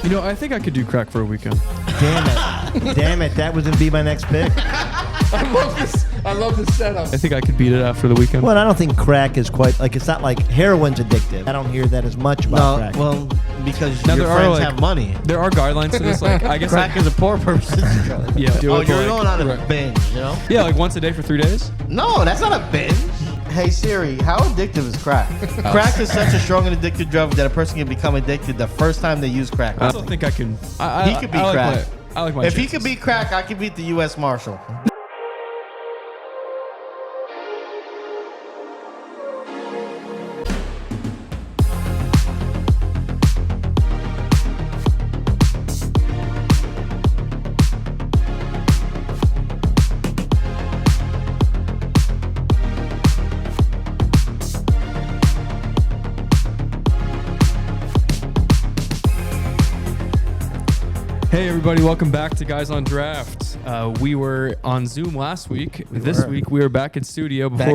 You know, I think I could do crack for a weekend. Damn it. That was going to be my next pick. I love this setup. I think I could beat it after the weekend. Well, I don't think crack is quite, like, it's not like heroin's addictive. I don't hear that as much about crack. Well, because Now, your there are, friends like- have money. There are guidelines to this. Like, I guess Crack is a poor person's drug. yeah. Oh, you're going on a binge, you know? Yeah, like once a day for 3 days. No, that's not a binge. Hey Siri, how addictive is crack? Crack is such a strong and addictive drug that a person can become addicted the first time they use crack. I still think I can. He could beat crack. I like my If he chances. could beat crack, I could beat the U.S. Marshal. Hey everybody, welcome back to Guys on Draft. We were on Zoom last week. This week we are back in studio. Back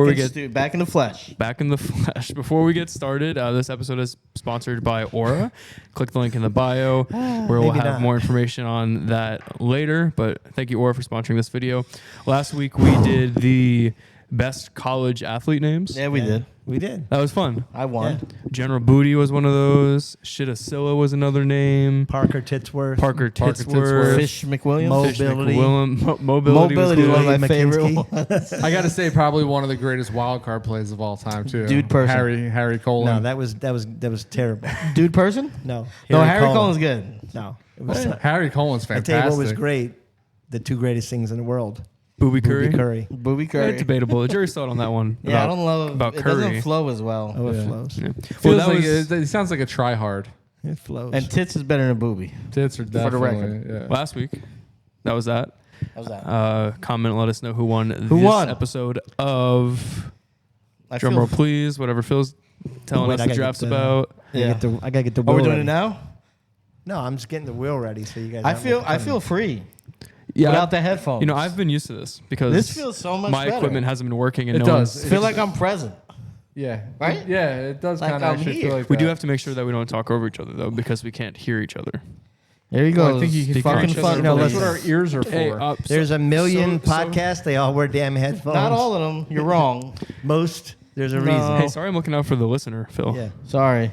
in the flesh. Back in the flesh. Before we get started, this episode is sponsored by Aura. Click the link in the bio where we'll have more information on that later. But thank you, Aura, for sponsoring this video. Last week we did the best college athlete names. Yeah, we did. We did. That was fun. I won. General Booty was one of those. Shittasilla was another name. Parker Titsworth. Parker Titsworth. Fish McWilliams. Mobility. Mobility was is one of cool. my favorite McKinsey. ones. I got to say, probably one of the greatest wild card plays of all time too. Dude person. Harry Colin. No, that was terrible. Dude person? No. No, Harry Colin's good. No. It was Harry Colin's I fantastic. tell you what was great. The two greatest things in the world. Booby Curry. Booby Yeah, Curry. debatable. The jury's still out on that one. Yeah, I don't love about it. Curry. Doesn't flow as well. Oh, it Yeah. flows. Yeah. Feels Well, that like was it sounds like a try hard. It flows. And tits is better than booby. Tits are the definitely. record. Yeah. last week. That was that. How's that? Comment, let us know who won this won? episode of I Drum feel- roll, please. Whatever Phil's telling us Wait, I the gotta draft's get the- about. Yeah. I gotta get the Are wheel we doing ready. it now? No, I'm just getting the wheel ready so you guys. I feel free Yeah, without the headphones. You know, I've been used to this because This feels so much my better. equipment hasn't been working, and It no does. one's- I feel like I'm present. Yeah. Right? Yeah, it does Like kind of I'm actually here. feel like We that. do have to make sure that we don't talk over each other though, because we can't hear each other. There you Well, go. I think you can Speaking fucking of each fun. other, That's please. what our ears are for. Hey, There's a million so- podcasts. They all wear damn headphones. Not all of them. You're wrong. Most. There's a No. reason. Hey, sorry, I'm looking out for the listener, Phil. Yeah. Sorry.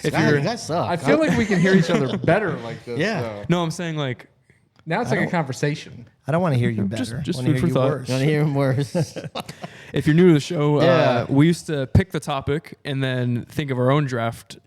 If God, you're, you guys suck. I feel like we can hear each other better like this. Yeah. though. no, I'm saying like, Now it's like a conversation. I don't want to hear you better. just I wanna food hear for you thought. worse. You want to hear him worse? if you're new to the show, Yeah. we used to pick the topic and then think of our own draft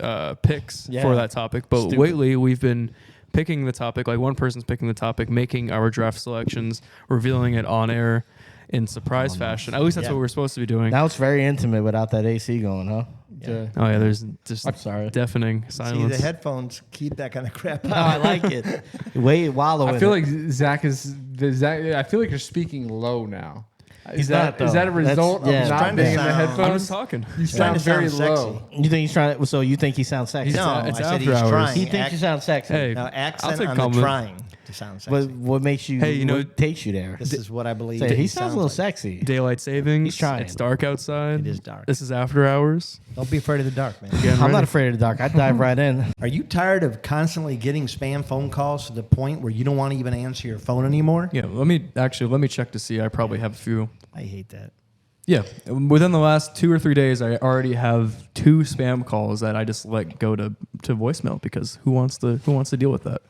picks Yeah. for that topic. But Stupid. lately, we've been picking the topic. Like one person's picking the topic, making our draft selections, revealing it on air in surprise fashion. At least that's Yeah. what we're supposed to be doing. Now it's very intimate without that AC going, huh? Yeah. Oh yeah, there's just I'm sorry. deafening See, silence. the headphones keep that kind of crap No, out. I like it. Wait, wallow in I feel it. like Zach is. I feel like you're speaking low now. He's not, though. Is that a result That's- yeah. of He's not trying to being in the sound- I'm headphones? just talking. You trying sound to sound very sexy. low. You think he's trying to, so you think he sounds sexy? No, it's I said after he's hours. trying. He thinks you sound sexy. Hey, Now, I'll accent take on the compliment. trying to sound sexy. What makes you, Hey, you know, what takes you there? This is what I believe. Say, he sounds a little like. sexy. Daylight savings. He's trying. It's dark outside. It is dark. This is after hours. Don't be afraid of the dark, man. Getting I'm ready. not afraid of the dark. I dive right in. Are you tired of constantly getting spam phone calls to the point where you don't want to even answer your phone anymore? Yeah, let me check to see. I probably have a few. I hate that. Yeah, within the last 2 or 3 days, I already have 2 spam calls that I just let go to voicemail because who wants to deal with that?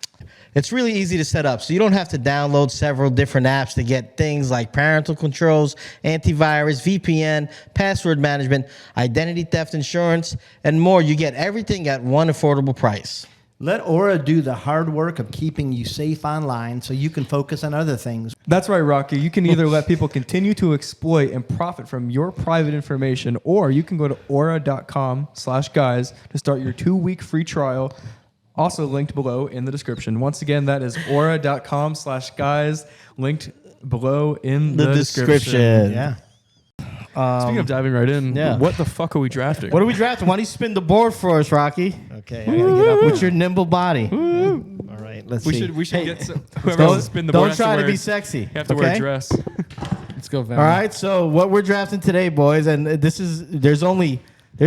It's really easy to set up, so you don't have to download several different apps to get things like parental controls, antivirus, VPN, password management, identity theft insurance, and more. You get everything at one affordable price. Let Aura do the hard work of keeping you safe online so you can focus on other things. That's right, Rocky. You can either let people continue to exploit and profit from your private information, or you can go to aura.com/guys to start your 2-week free trial. Also linked below in the description. Once again, that is aura.com/guys, linked below in the description. Yeah. Speaking of diving right in, yeah. what the fuck are we drafting? What are we drafting? Why don't you spin the board for us, Rocky? Okay, I gotta get up. With your nimble body. All right, let's see. we should Hey, get some, whoever has to spin the board. Don't has to try to wear- be sexy. You have to wear a okay? dress. Let's go, Venom. All right, so what we're drafting today, boys, and there's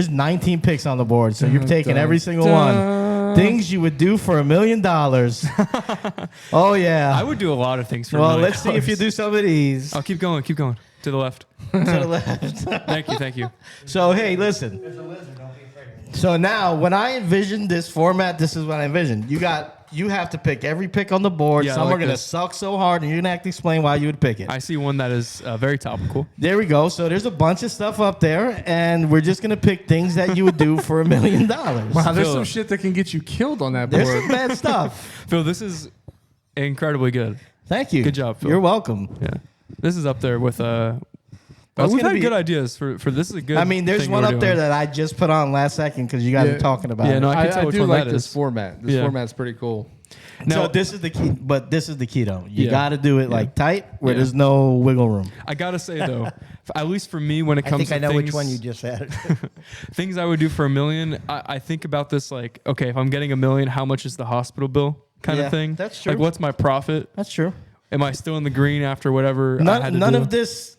19 picks on the board, so you're taking every single one. Things you would do for $1 million. Oh yeah. I would do a lot of things for Well, $1 million. let's see if you do some of these. Oh, keep going to the left. To the left. Thank you. So hey, listen. So now, when I envisioned this format, this is what I envisioned. You have to pick every pick on the board. Yeah, I Some like are gonna this. suck so hard, and you're gonna have to explain why you would pick it. I see one that is very topical. There we go. So there's a bunch of stuff up there, and we're just gonna pick things that you would do for $1 million. Wow, there's Phil. some shit that can get you killed on that There's board. some bad stuff. Phil, this is incredibly good. Thank you. Good job, Phil. You're welcome. Yeah, this is up there with. That's We've gonna had be- good ideas for this is a good. I mean, there's thing one we're up there doing. that I just put on last second because you guys Yeah. are talking about Yeah, it. no, I can tell I which do one like that this is. format. This Yeah. format's pretty cool. Now, So this is the key, but this is the key though. You Yeah. got to do it like tight where Yeah. there's no wiggle room. I gotta say though, at least for me, when it I comes think to I know things, which one you just said. things I would do for $1 million, I think about this like, okay, if I'm getting $1 million, how much is the hospital bill kind Yeah, of thing? that's true. Like, what's my profit? That's true. Am I still in the green after whatever I had to None do? of this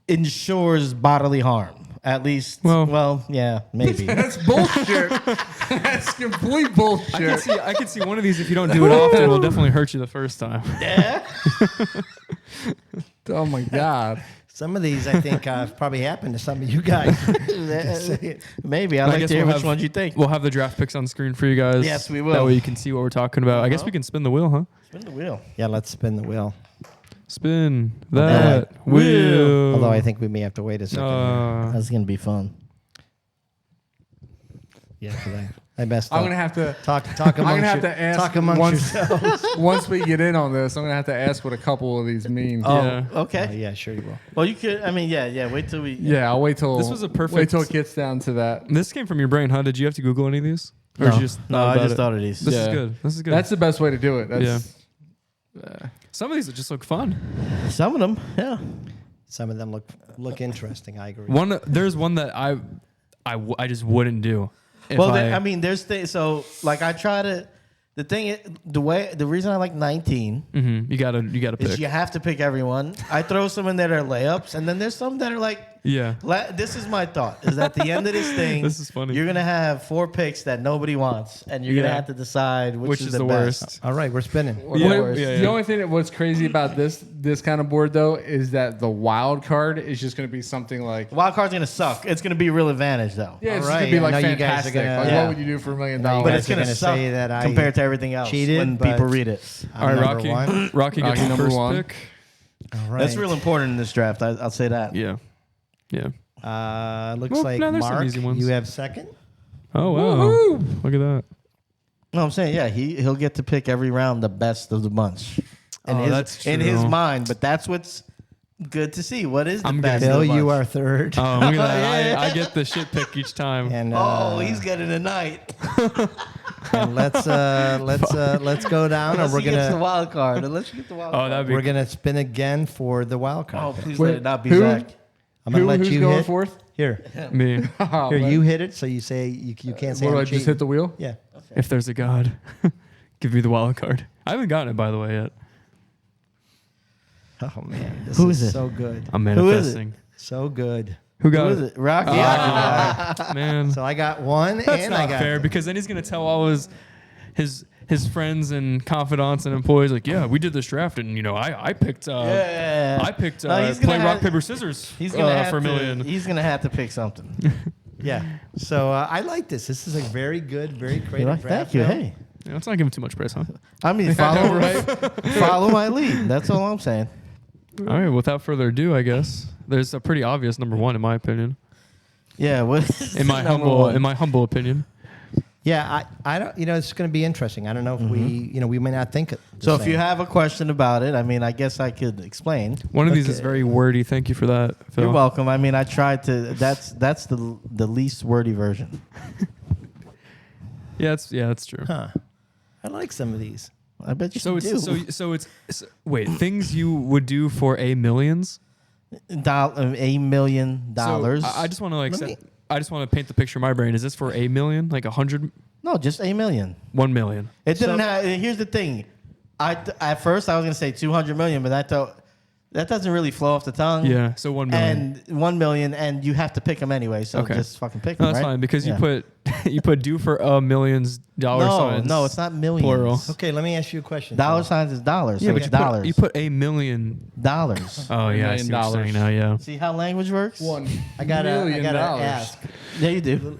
ensures bodily harm. At least, well, yeah, maybe. That's bullshit. That's complete bullshit. I can see one of these if you don't do it often, it will definitely hurt you the first time. Yeah. Oh my god. Some of these, I think, probably happened to some of you guys. Maybe. I'd I like guess to hear we'll which have- ones you think. We'll have the draft picks on screen for you guys. Yes, we will. That way you can see what we're talking about. I guess we can spin the wheel, huh? Spin the wheel. Yeah, let's spin the wheel. Spin that Wheel. wheel. Although I think we may have to wait a second. That's going to be fun. Yeah, 'cause I messed up. I'm gonna have to talk I'm amongst gonna have your- to ask talk amongst once, yourselves. once we get in on this. I'm gonna have to ask what a couple of these mean. Oh, Yeah. okay. Yeah, sure you will. Well, you could, I mean, yeah, wait till we. Yeah, I'll wait till This was a perfect- Wait till it gets down to that. This came from your brain, huh? Did you have to Google any of these? Or did you just No, thought I about just it? thought of these. This Yeah. is good. This is good. That's the best way to do it. That's, Some of these just look fun. Some of them, yeah. Some of them look interesting. I agree. There's one that I just wouldn't do. if Well, I mean, there's things. So, like, I try to. The reason I like 19 Mhm, you gotta is pick. you have to pick everyone. I throw some in there that are layups, and then there's some that are like. Yeah. This is my thought: is at the end of this thing, This is funny. You're gonna have 4 picks that nobody wants, and you're gonna Yeah. have to decide which is the best. worst. All right, we're spinning. Yeah, What- yeah, The yeah. only thing that what's crazy about this kind of board though is that the wild card is just going to be something like Wild card's gonna suck. It's gonna be a real advantage though. yeah, it's All just right, going to be I like know you guys are fantastic. gonna- Like Yeah. what would you do for $1 million? I know you But guys it's are gonna gonna suck say that I compared to everything else cheated, when but people read it. All right, number Rocky. one. Rocky gets Rocky the number first one. pick. All right. That's real important in this draft. I'll say that. Yeah. Yeah. Looks Well, like no, there's some Mark, easy ones. you have second. Oh wow! Look at that. No, I'm saying yeah. He'll get to pick every round the best of the bunch. That's in his true. mind. But that's what's good to see. What is the I'm best? Bill, of the you bunch? are third. Oh, look at that! Yeah. I get the shit pick each time. And Oh, he's getting a night. and let's go down, Unless and he gets the wild card. Unless you get the wild Oh, card. that'd be. we're gonna spin again for the wild Oh, card. please Wait, let it not be who? Zach. I'm gonna let who's you going hit. fourth? Here, me. Oh, here, man. you hit it. So you say you can't say What do I'm I just cheating. hit the wheel? Yeah. If there's a god, give me the wild card. I haven't gotten it by the way yet. Oh man, this Who is is it? so good, I'm Who is it? manifesting. so good. Who got Who is it? Rocky. Man, So I got one, that's and I not got fair because then he's gonna tell all his friends and confidants and employees like, yeah, we did this draft and I picked Yeah. I picked No, he's gonna play rock have- paper scissors He's gonna have for $1 to, million. He's gonna have to pick something. yeah. So I like this. This is a very good, very creative draft. Thank you. Bill. Hey. Yeah, let's not give him too much praise, huh? I mean, follow my lead. That's all I'm saying. All right, without further ado, I guess there's a pretty obvious number one in my opinion. Yeah. What is In my number humble one? in my humble opinion. Yeah, I don't. It's going to be interesting. I don't know if we may not think it. the So if same. you have a question about it, I mean, I guess I could explain. One of these is very wordy. Thank you for that, Phil. You're welcome. I mean, I tried to. That's the least wordy version. Yeah, it's true. Huh. I like some of these. I bet you So do. it's wait, things you would do for $1 million. $1 million. So I just want to Let me- I just want to paint the picture in my brain. Is this for $1 million? Like 100, No, just $1 million. 1 million? It didn't have. Here's the thing. At first I was gonna say 200 million, but I thought That doesn't really flow off the tongue. Yeah, so 1 million. And 1 million, and you have to pick them anyway. So Okay. just fucking pick No, them. that's right? fine because Yeah. you put do for a millions dollar signs. No, it's not millions. Plural. Okay, let me ask you a question. Dollar Phil. signs is dollars. Yeah, so but it's you dollars. put a million. dollars. Oh yeah, I see what you're saying now. Yeah. See how language works? I gotta $1,000,000. ask. Yeah, you do.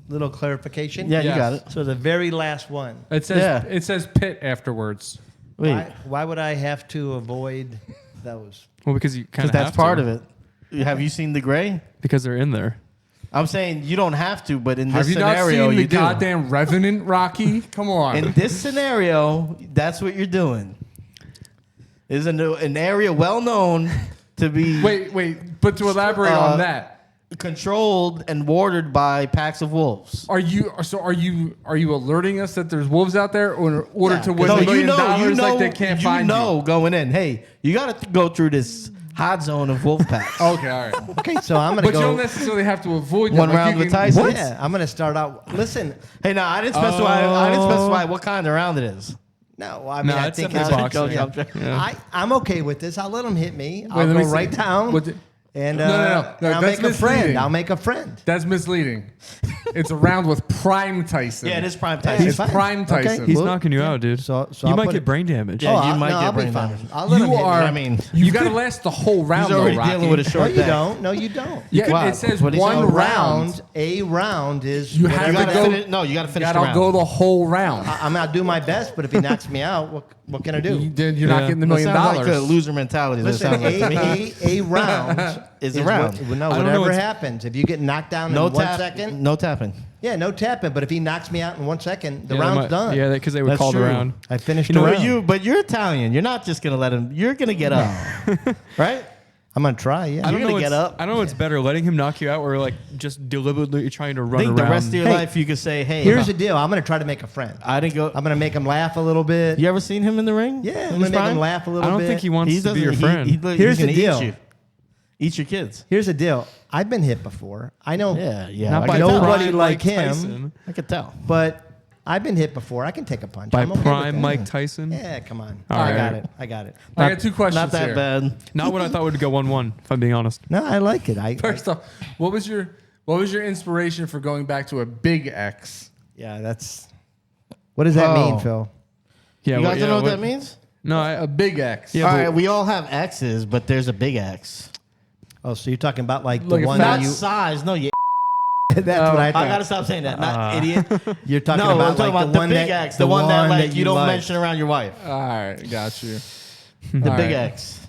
Little clarification. Yeah, Yes. you got it. So the very last one. It says Yeah. it says pit afterwards. Wait, Why would I have to avoid those? Well, because you kind because of that's part of it. Have you seen the gray? Because they're in there. I'm saying you don't have to, but in Have this you not scenario, seen the you do. goddamn Revenant, Rocky? Come on. In this scenario, that's what you're doing. Is an area well known to be Wait. But to elaborate on that, controlled and watered by packs of wolves. are you alerting us that there's wolves out there, or in order to win No, $1 million, know, like they can't you find know going in. Hey, you got to go through this hot zone of wolf packs. you? Okay, all right. Okay, so I'm gonna But you don't go. necessarily have to avoid them. One Like, round you with can- Tyson? Yeah, I'm gonna start out. Listen, Hey, no, I didn't specify. I didn't specify what kind of round it is. no, I mean No, I it's think definitely it's boxing. Yeah. I'm okay with this. I'll let him hit me. I'll let go me see. right down. What the- And No, and I'll that's make a friend. misleading. I'll make a friend. That's misleading. It's a round with Prime Tyson. Yeah, it is prime Yeah, time. He's fine. Prime Okay. Tyson. He's Well, knocking you out, dude. So you I'll might put get it- brain damage. Yeah, you I'll, might no, get I'll be brain fine. damage. I'll let him You hit are. me. I mean, you got to last the whole round. He's already though, Rocky. dealing with a No, short you day. don't. No, you don't. Yeah, Wow. it says What is one it? round. A round is. You whatever have to that- go. No, you got to You finish the got to round. go the whole round. I'm gonna do my best, but if he knocks me out, what can I do? Then you're not Yeah. getting the That $1 million. sounds like a loser mentality. That Listen, sounds like to me. a round Is a round. No, I don't know whatever what's- happens. If you get knocked down No in 1 tap. second, No tapping. yeah, no tapping. But if he knocks me out in 1 second, the Yeah, they round's might- done. Yeah, because they would That's call the true. round. I finished You the know, round. But you're Italian. You're not just gonna let him. You're gonna get up, right? I'm gonna try. Yeah. I don't You're know. gonna get what's- up. I don't know what's better, letting him knock you out, or like just deliberately trying to I run think around. the rest of your Hey, life you could say, "Hey, Here's the deal. I'm gonna try to make a friend. I didn't go." I'm gonna make him laugh a little bit. You ever seen him in the ring? Yeah, I'm In gonna his make prime? him laugh a little I don't bit. think he wants He to be your doesn't- friend. Here's he's the gonna deal. Eat you. Eat your kids. Here's the deal. I've been hit before. I know. Yeah. Not I by can tell. nobody Prime like Mike him. Tyson. I could tell. But I've been hit before. I can take a punch. By I'm okay with Prime that. Mike Tyson. Yeah, come on. All I right. got it. I got it. I got two questions Not that here. bad. Not what I thought would go 1-1. If I'm being honest. No, I like it. First off, what was your inspiration for going back to a big X? yeah, that's. What does that Oh. mean, Phil? Yeah, You well, guys yeah, don't know what that means? No, A big X. Yeah, All but- right, we all have X's, but there's a big X. Oh, so you're talking about like Like the a one fat that Not you. size. No, you. That's what I I thought. gotta stop saying that. Not idiot. You're talking No, about I'm talking like about the the one big that X, the one that like you don't like. mention around your wife. All right, got you. The All big right. X.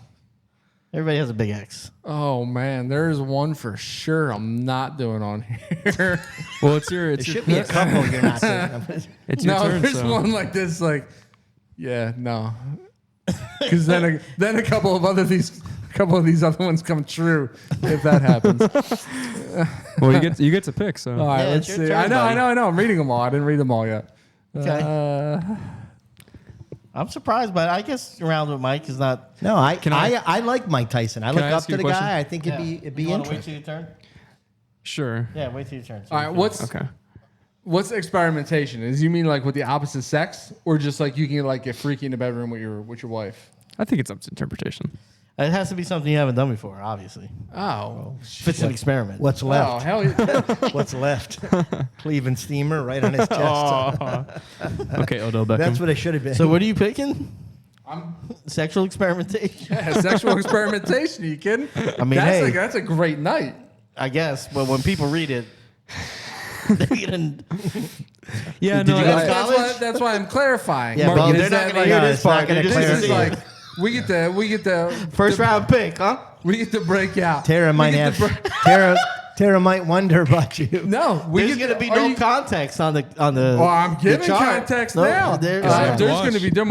Everybody has a big X. Oh man, there's one for sure. I'm not doing on here. well, it's your It it's your, should be a couple. You're not saying. it's your No, turn. there's So. one like this. Like, yeah, no, because then a couple of these other ones come true if that happens. Well, you get to pick. So All right, Yeah, let's it's your see. turn, I buddy. know. I'm reading them all. I didn't read them all yet. Okay. I'm surprised, but I guess around with Mike is not. No, I Can I- like Mike Tyson. I Can look I up ask to you the a question? guy. I think it'd be You want to wait interesting. till your turn? sure. Yeah, wait till your turn. All right, what's Okay. what's experimentation? Is you mean like with the opposite sex, or just like you can like get freaky in the bedroom with your wife? I think it's up to interpretation. It has to be something you haven't done before, obviously. Oh, If it's an experiment. What's oh left? hell yeah. What's left? Cleveland steamer right on his chest. Okay, Odell Beckham. That's what it should have been. So what are you picking? I'm Sexual experimentation? yeah, sexual experimentation. Are you kidding? I mean, hey. that's a great night. I guess, but when people read it, they're gonna. yeah, Did no, you I- guys That's why I'm clarifying. Yeah, Mark, but is they're that not gonna like- hear no, this it's not part. gonna They're just This gonna is see like it. we get the First round pick, huh? we get to break out. Tara might We get have. to Tara might wonder about you. No, we There's get gonna be are no you- context on the. Oh, I'm the giving chart. context No, now. there- Yeah. There's Watch. going to be there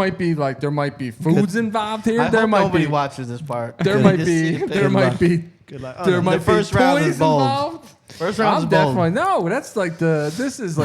might be foods involved here. I There hope might nobody be watches this part. there They might just be see it. there might be Good luck. there might first be round is toys bold. involved. First round I'm is bold. definitely no. That's like this is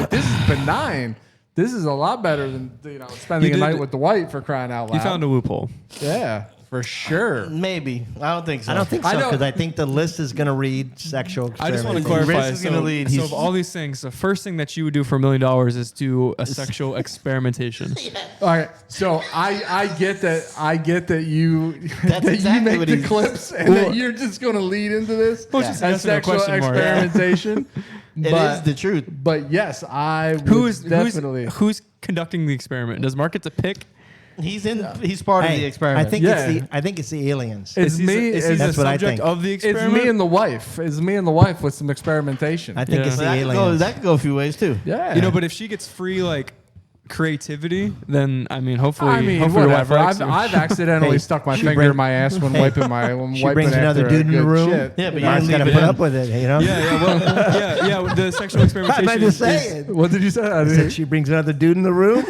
benign. This is a lot better than spending You a did- night with the white for crying out loud. you found a loophole. yeah. for sure. Maybe. I don't think so. I don't think I so know- because I think the list is going to read sexual. I just want to experimentation. clarify. Riz is gonna lead. So of all these things, the first thing that you would do for $1 million is do a sexual experimentation. All right, so I get that. I get that you That's that exactly you make what the he's- clips and that you're just going to lead into this Well, it's just as yes or no sexual question mark. experimentation. It is the truth. But yes, I would definitely. Who's conducting the experiment? Does Mark get to pick? He's part of Hey, the experiment. I think it's the aliens. It's Is he, me. is he It's, the That's what I subject think. of the it's experiment? me and the wife. It's me and the wife with some experimentation. I think Yeah. it's the that, could aliens. that could go a few ways too. yeah, You know, but if she gets free like creativity, then I mean, hopefully, I mean, hopefully whatever. your wife likes I've you. accidentally Hey, stuck my she finger in bring- my ass when Hey, wiping my when she wiping brings another after a dude in the good room. shit. Yeah, but Mark's you got to leave put it up with it. You know. Yeah, well, the sexual experimentation. I'm just is- saying. What did you say? I I didn't- said she brings another dude in the room.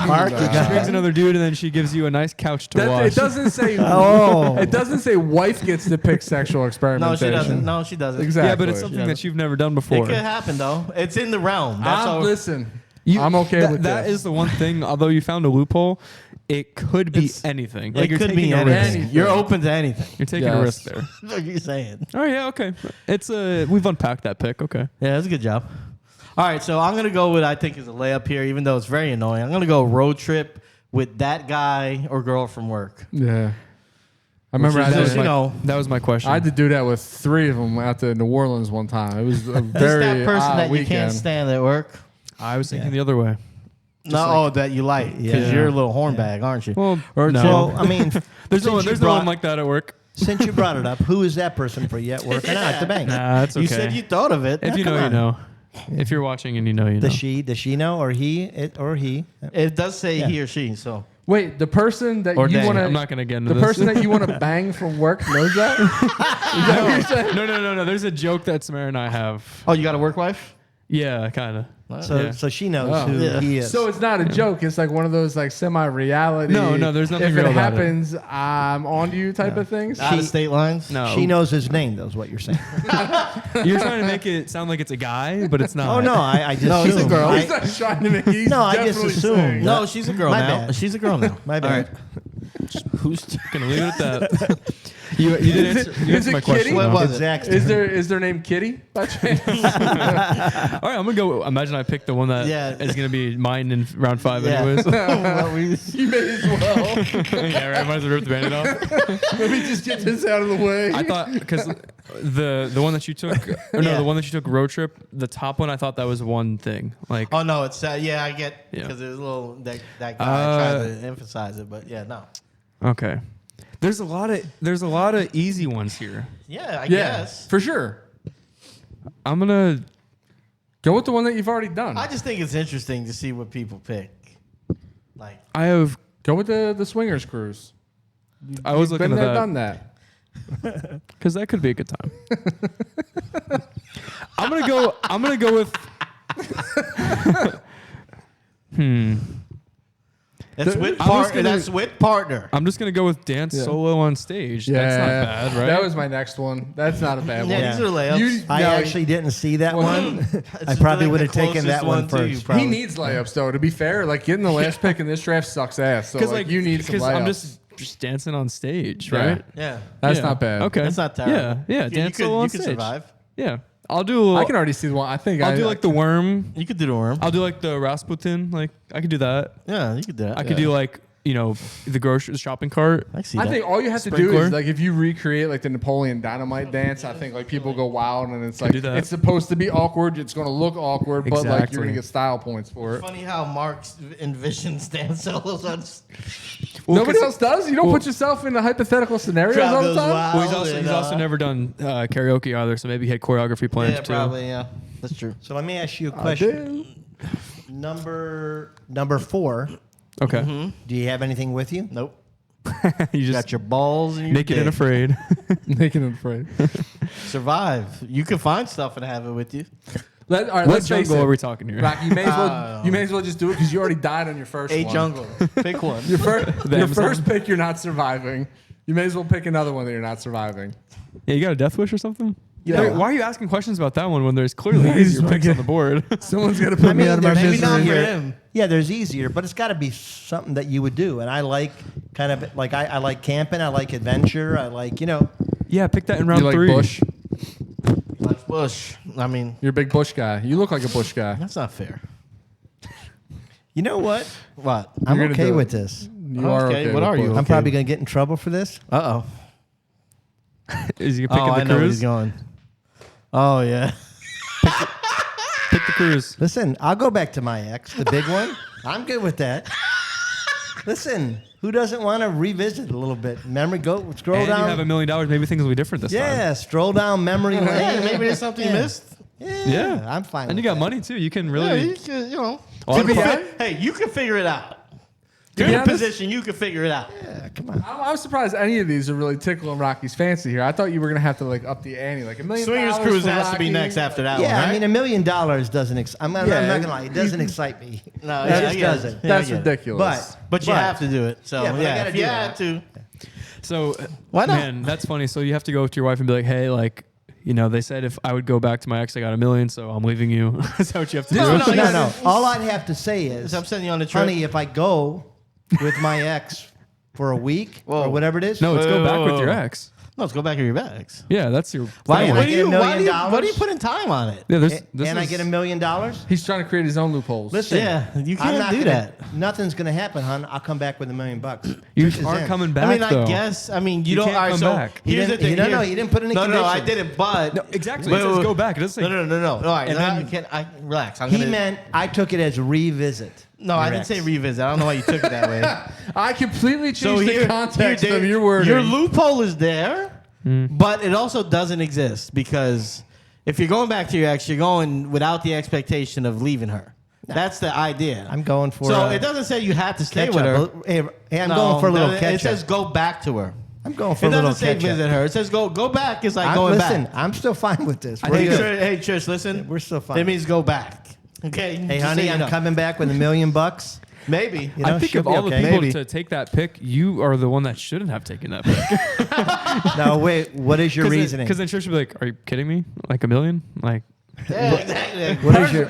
Mark, you She got brings another dude and then she gives you a nice couch to watch. It doesn't say. Oh. It doesn't say wife gets to pick sexual No, experimentation. she doesn't. No, she doesn't. Exactly. Yeah, but it's something that you've never done before. It could happen though. It's in the realm. That's all. Listen, You- I'm okay that, with that this. is the one thing. Although you found a loophole, it could be It's- anything. It you're could taking be a anything. risk. You're open to anything. You're taking a Yes. risk there. What are you saying? Oh yeah, okay. It's we've unpacked that pick. Okay. Yeah, that's a good job. All right, so I'm gonna go with I think is a layup here, even though it's very annoying. I'm gonna go road trip with that guy or girl from work. Yeah. I remember is I just, did, you know, That was my question. I had to do that with 3 of them out to New Orleans one time. It was a Just very that person odd that you weekend. can't stand at work. I was thinking the other way. No, that you like because Yeah. you're a little hornbag, aren't you? Well, Or no. Well, I mean, there's no since you there's no brought- one like that at work. since you brought it up, who is that person for you at work and at the bank? Nah, that's okay. You said you thought of it. If you come know, you on. know. If you're watching and you know, you know. Does she know, or he? It does say Yeah. he or she. So Wait, the person that Or you dang, want I'm to not gonna get into the this. person that you want to bang from work knows that? Is that what you're saying? no. There's a joke that Samara and I have. oh, you got a work wife? Yeah, kind of. So, Yeah. so she knows Oh. who Yeah. he is. So it's not a joke. It's like one of those like semi-reality. No, there's nothing If real it about it. happens, I'm on to you type of things. Out of state lines? No, she knows his name. That's what you're saying. You're trying to make it sound like it's a guy, but it's not. Oh no, I just No, he's a assumed. girl. He's not trying to make. He's No, I just definitely assumed. saying- No, she's a girl My now. bad. She's a girl now. My bad. Who's gonna leave it at that? you didn't answer, you Is answered it my question. Kitty? What though. was It's it? Zach's Is turn. their name Kitty by chance? All right, I'm gonna go. Imagine I picked the one that is Yeah. gonna be mine in round 5, Yeah. anyways. Well, we- You may as well. Yeah, right. Might as well rip the bandit off. Let me just get this out of the way. I thought because the one that you took, or no, Yeah. the one that you took road trip, the top one, I thought that was one thing. Like, oh no, it's yeah, I get Yeah. because there's a little that guy Uh, tried to emphasize it, but yeah, no. okay, there's a lot of easy ones here. Yeah, I yeah, guess. for sure. I'm gonna Go with the one that you've already done. I just think it's interesting to see what people pick. Like, I have Go with the swingers cruise. I was You've looking been at there, that done that. because that could be a good time. I'm gonna go with. that's with I was partner. gonna- That's with partner. I'm just gonna go with dance Yeah. solo on stage. Yeah, That's not bad, right? That was my next one. That's not a bad Yeah, one. these are layups. I no, actually didn't see that one. I It's probably like would the have taken closest that one to you, first. probably. He needs layups though. To be fair, like getting the last pick in this draft sucks ass. So like, you need some layups. I'm just dancing on stage, Yeah. right? Yeah, That's Yeah. not bad. Okay, that's not terrible. Yeah, You dance could, solo on you could stage. survive. Yeah, I'll do. I can already see the one. I think I'll do like the worm. You could do the worm. I'll do like the Rasputin. Like I could do that. Yeah, you could do that. I could do like the grocery shopping cart. I see I that. think all you have to do Sprinkler. is like if you recreate like the Napoleon Dynamite dance, I think like people go wild and it's like do that. it's supposed to be awkward. It's going to look awkward, but like you're Exactly. going to get style points for it. Funny how Mark envisions dance solos on Nobody else does. You don't put yourself in the hypothetical scenarios all the goes time. wild. Well, he's also never done karaoke either, so maybe he had choreography plans Yeah, too. probably. Yeah, that's true. So let me ask you a I question. do. Number 4. Okay, Do you have anything with you? Nope. you You just got your balls and your naked and dick. afraid. Naked and afraid. Survive. You can find stuff and have it with you. All right, What let's face jungle are it. we talking here? Rock, you may as well just do it because you already died on your first A one. jungle. Pick one. Your first, The your Amazon. first pick, you're not surviving. You may as well pick another one that you're not surviving. Yeah, you got a death wish or something? Wait, why are you asking questions about that one when there's clearly easier picks on the board? Someone's got to put me out of my there's misery. easier. Yeah, there's easier, but it's got to be something that you would do. And I like kind of like I like camping. I like adventure. I like Yeah, pick that in You round like 3. Bush? Like Bush. I mean, You're a big Bush guy. You look like a Bush guy. that's not fair. You know what? What? I'm gonna okay do with it. this. You are Okay, okay. what with are you? Bush. I'm Okay. probably going to get in trouble for this. Uh Is you oh. picking I the know where cruise? he's going. Oh yeah. Pick the cruise. Listen, I'll go back to my ex, the big one. I'm good with that. Listen, who doesn't want to revisit a little bit? Memory, go scroll And down. you have $1 million. Maybe things will be different this time. Yeah, stroll down memory lane. Yeah, maybe there's something you missed. Yeah, I'm fine. And you with got that. money too. You can Yeah, really. you can, Well, hey, you can figure it out. To You're be in a honest- position you can figure it out. Yeah, come on. I'm surprised any of these are really tickling Rocky's fancy here. I thought you were gonna have to like up the ante, like $1 million. Swingers Cruise for has to be Rocky. next after that Yeah, one, right? I mean, $1 million doesn't. I'm not Yeah, gonna lie. It doesn't excite me. No, it yeah, just I get it. doesn't. Yeah, I That's get it. ridiculous. But you have to do it. So Yeah, but I yeah, gotta if you do had that. to. So Why not? Man, that's funny. So you have to go to your wife and be like, hey, like, they said if I would go back to my ex, I got $1 million, so I'm leaving you. Is that what you have to do? No, No. All I'd have to say is, I'm sending you on the trip. honey, if I go with my ex for a week Whoa. or whatever it is, No, let's go back with your Whoa. ex. No, let's go back to your bags. Yeah, that's your. Why? And What I do get you? $1 Why do you? million? What do you put in time on it? Yeah, and I get $1 million. He's trying to create his own loopholes. Listen, Yeah, you I'm can't not do gonna- that. Nothing's gonna happen, hon. I'll come back with $1 million. You Trish is aren't in. coming back. I mean, though. I guess. I mean, you, You don't. can't all right, come so back. here's the He thing. didn't- no, Here's- he didn't put any No, I condition. didn't. But No, exactly. Wait, It says wait, go back. It doesn't say. No. All right, And I then- can't. I relax. I'm He gonna, meant I took it as revisit. No, I your didn't ex. say revisit. I don't know why you took it that way. I completely changed the context Dave, of your wording. Your loophole is there, but it also doesn't exist because if you're going back to your ex, you're going without the expectation of leaving her. That's the idea. I'm going for. So it doesn't say you have to stay with her. Hey, I'm No, going for a little it catch says go back to her. I'm going for It a little doesn't say catch visit her. It says go back. It's like going listen, back. I'm still fine with this. Hey, We're good. Trish, hey, Trish, listen. We're still fine. It means go back. Okay. Hey, Just honey, so you I'm know. coming back with $1 million. Maybe. You know, I think she'll of be all the okay. people Maybe. to take that pick, you are the one that shouldn't have taken that pick. No, wait. What is your reasoning? Because then Trish would be like, "Are you kidding me? Like $1 million? Like, Yeah, exactly. What is your?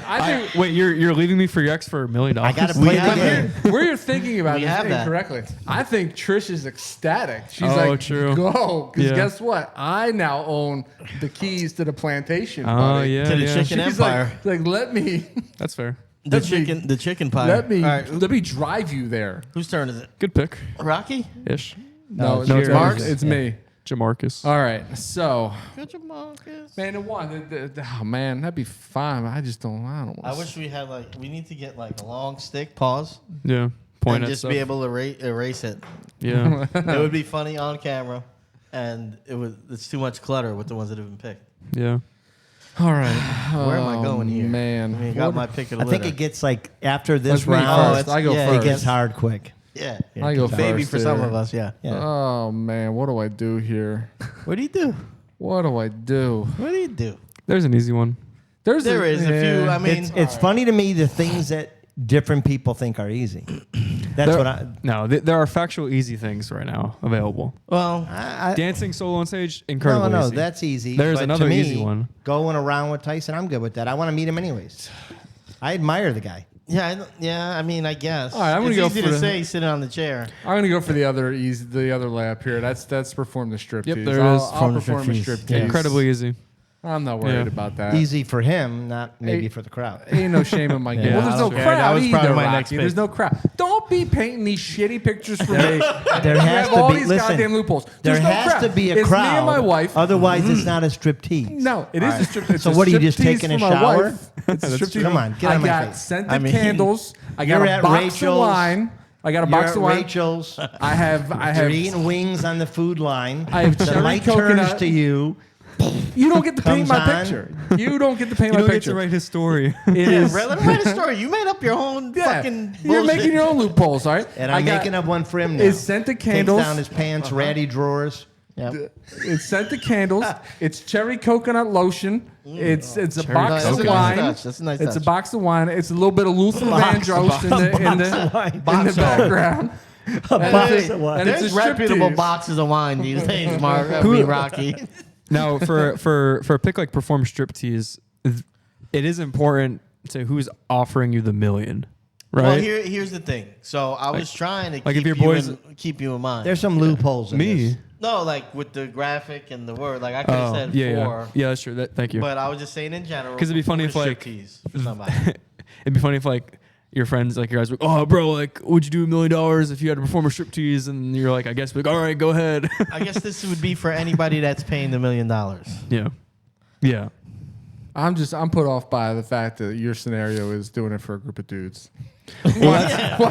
wait, you're leaving me for your ex for $1 million? I gotta We play the have game. Where you're thinking about We this have that. incorrectly. I think Trish is ecstatic. She's Oh, like, true. go. Because Yeah. guess what? I now own the keys to the plantation. Oh buddy. yeah, To the yeah. chicken She's empire. like, let me, That's fair. The Let me- chicken pie. let me, All right, let me drive you there. whose turn is it? Good pick, Rocky? ish. No, it's it's yours. Mark's. It's me. Jamarcus. All right, so Good job, Marcus. man, the one, oh man, that'd be fine. I just don't. I don't. I wish we had we need to get a long stick, pause, Yeah. Point and at just stuff. be able to erase it. Yeah. It would be funny on camera, and it's too much clutter with the ones that have been picked. Yeah. All right. Where am I going here? Man, I mean, got my pick of the I think litter. it gets after Let's this me round. first. I go It first. gets hard quick. Yeah. I go Maybe first for some here. of us, yeah. Yeah. Oh man, what do I do here? What do you do? What do I do? What do you do? There's an easy one. There There is a few. I mean, It's funny to me the things that different people think are easy. That's There- what I. No, there are factual easy things right now available. well, Dancing solo on stage, incredibly no, easy. that's easy. There's but another to me, easy one. Going around with Tyson, I'm good with that. I want to meet him anyways. I admire the guy. yeah. I mean, I guess. All right, I'm gonna it's go easy for to the- say sitting on the chair. I'm gonna go for the other layup here. That's perform the striptease. Yep, there it I'll, is. I'll Perform the perform a striptease. striptease. Yeah. Incredibly easy. I'm not worried Yeah. about that. Easy for him, not maybe Hey, for the crowd. Ain't no shame in my game. Yeah, Well, there's I no don't care. crowd That was probably either, my Rocky. next pick. There's no crowd. Don't be painting these shitty pictures for me. There You has have to all be. these Listen, goddamn loopholes. there There's no has crowd. to be a It's crowd. me and my wife. Otherwise, it's not a striptease. No, it is All a right. strip. It's So a what are you just striptease taking a for my shower? wife. It's a That's striptease. true. Come on, get I on my got face. scented candles. I got You're a at box Rachel's. of wine. I got a You're box at of wine. Rachel's. I have. You're eating wings on the food line. I have the cherry light coconut. turns to you. You don't get to paint Comes my on. picture. You don't get to paint You my don't get picture. to write his story. It Yeah, is. Brett, let me write a story. You made up your own Yeah, fucking you're bullshit. making your own loopholes, all right? And I I'm got- making up one for him now. It's scented candles. Takes down his pants, ratty drawers. Yep. It's scented candles. It's cherry coconut lotion. It's a Cherry box That's of a nice wine. touch. That's a nice It's a touch. box of wine. It's a little bit of Luther Vandross in the background. A box of wine. And it's There's a reputable striptease. boxes of wine these days, Mark. I mean, Rocky. Now, for a pick like Perform Striptease, it is important to who's offering you the million, right? Well, here's the thing. So I was trying to like keep, if your boys keep you in mind. There's some loopholes in me. this. No, like with the graphic and the word. Like I could have said yeah, four. yeah, that's true. Thank you. But I was just saying in general. 'Cause it'd be funny if, like, striptease for somebody. It'd be funny if like your friends, like your guys, were like, oh, bro, like, would you do $1 million if you had to perform a striptease? And you're like, I guess, like, all right, go ahead. I guess this would be for anybody that's paying the $1 million. Yeah, yeah. I'm put off by the fact that your scenario is doing it for a group of dudes. Well, Why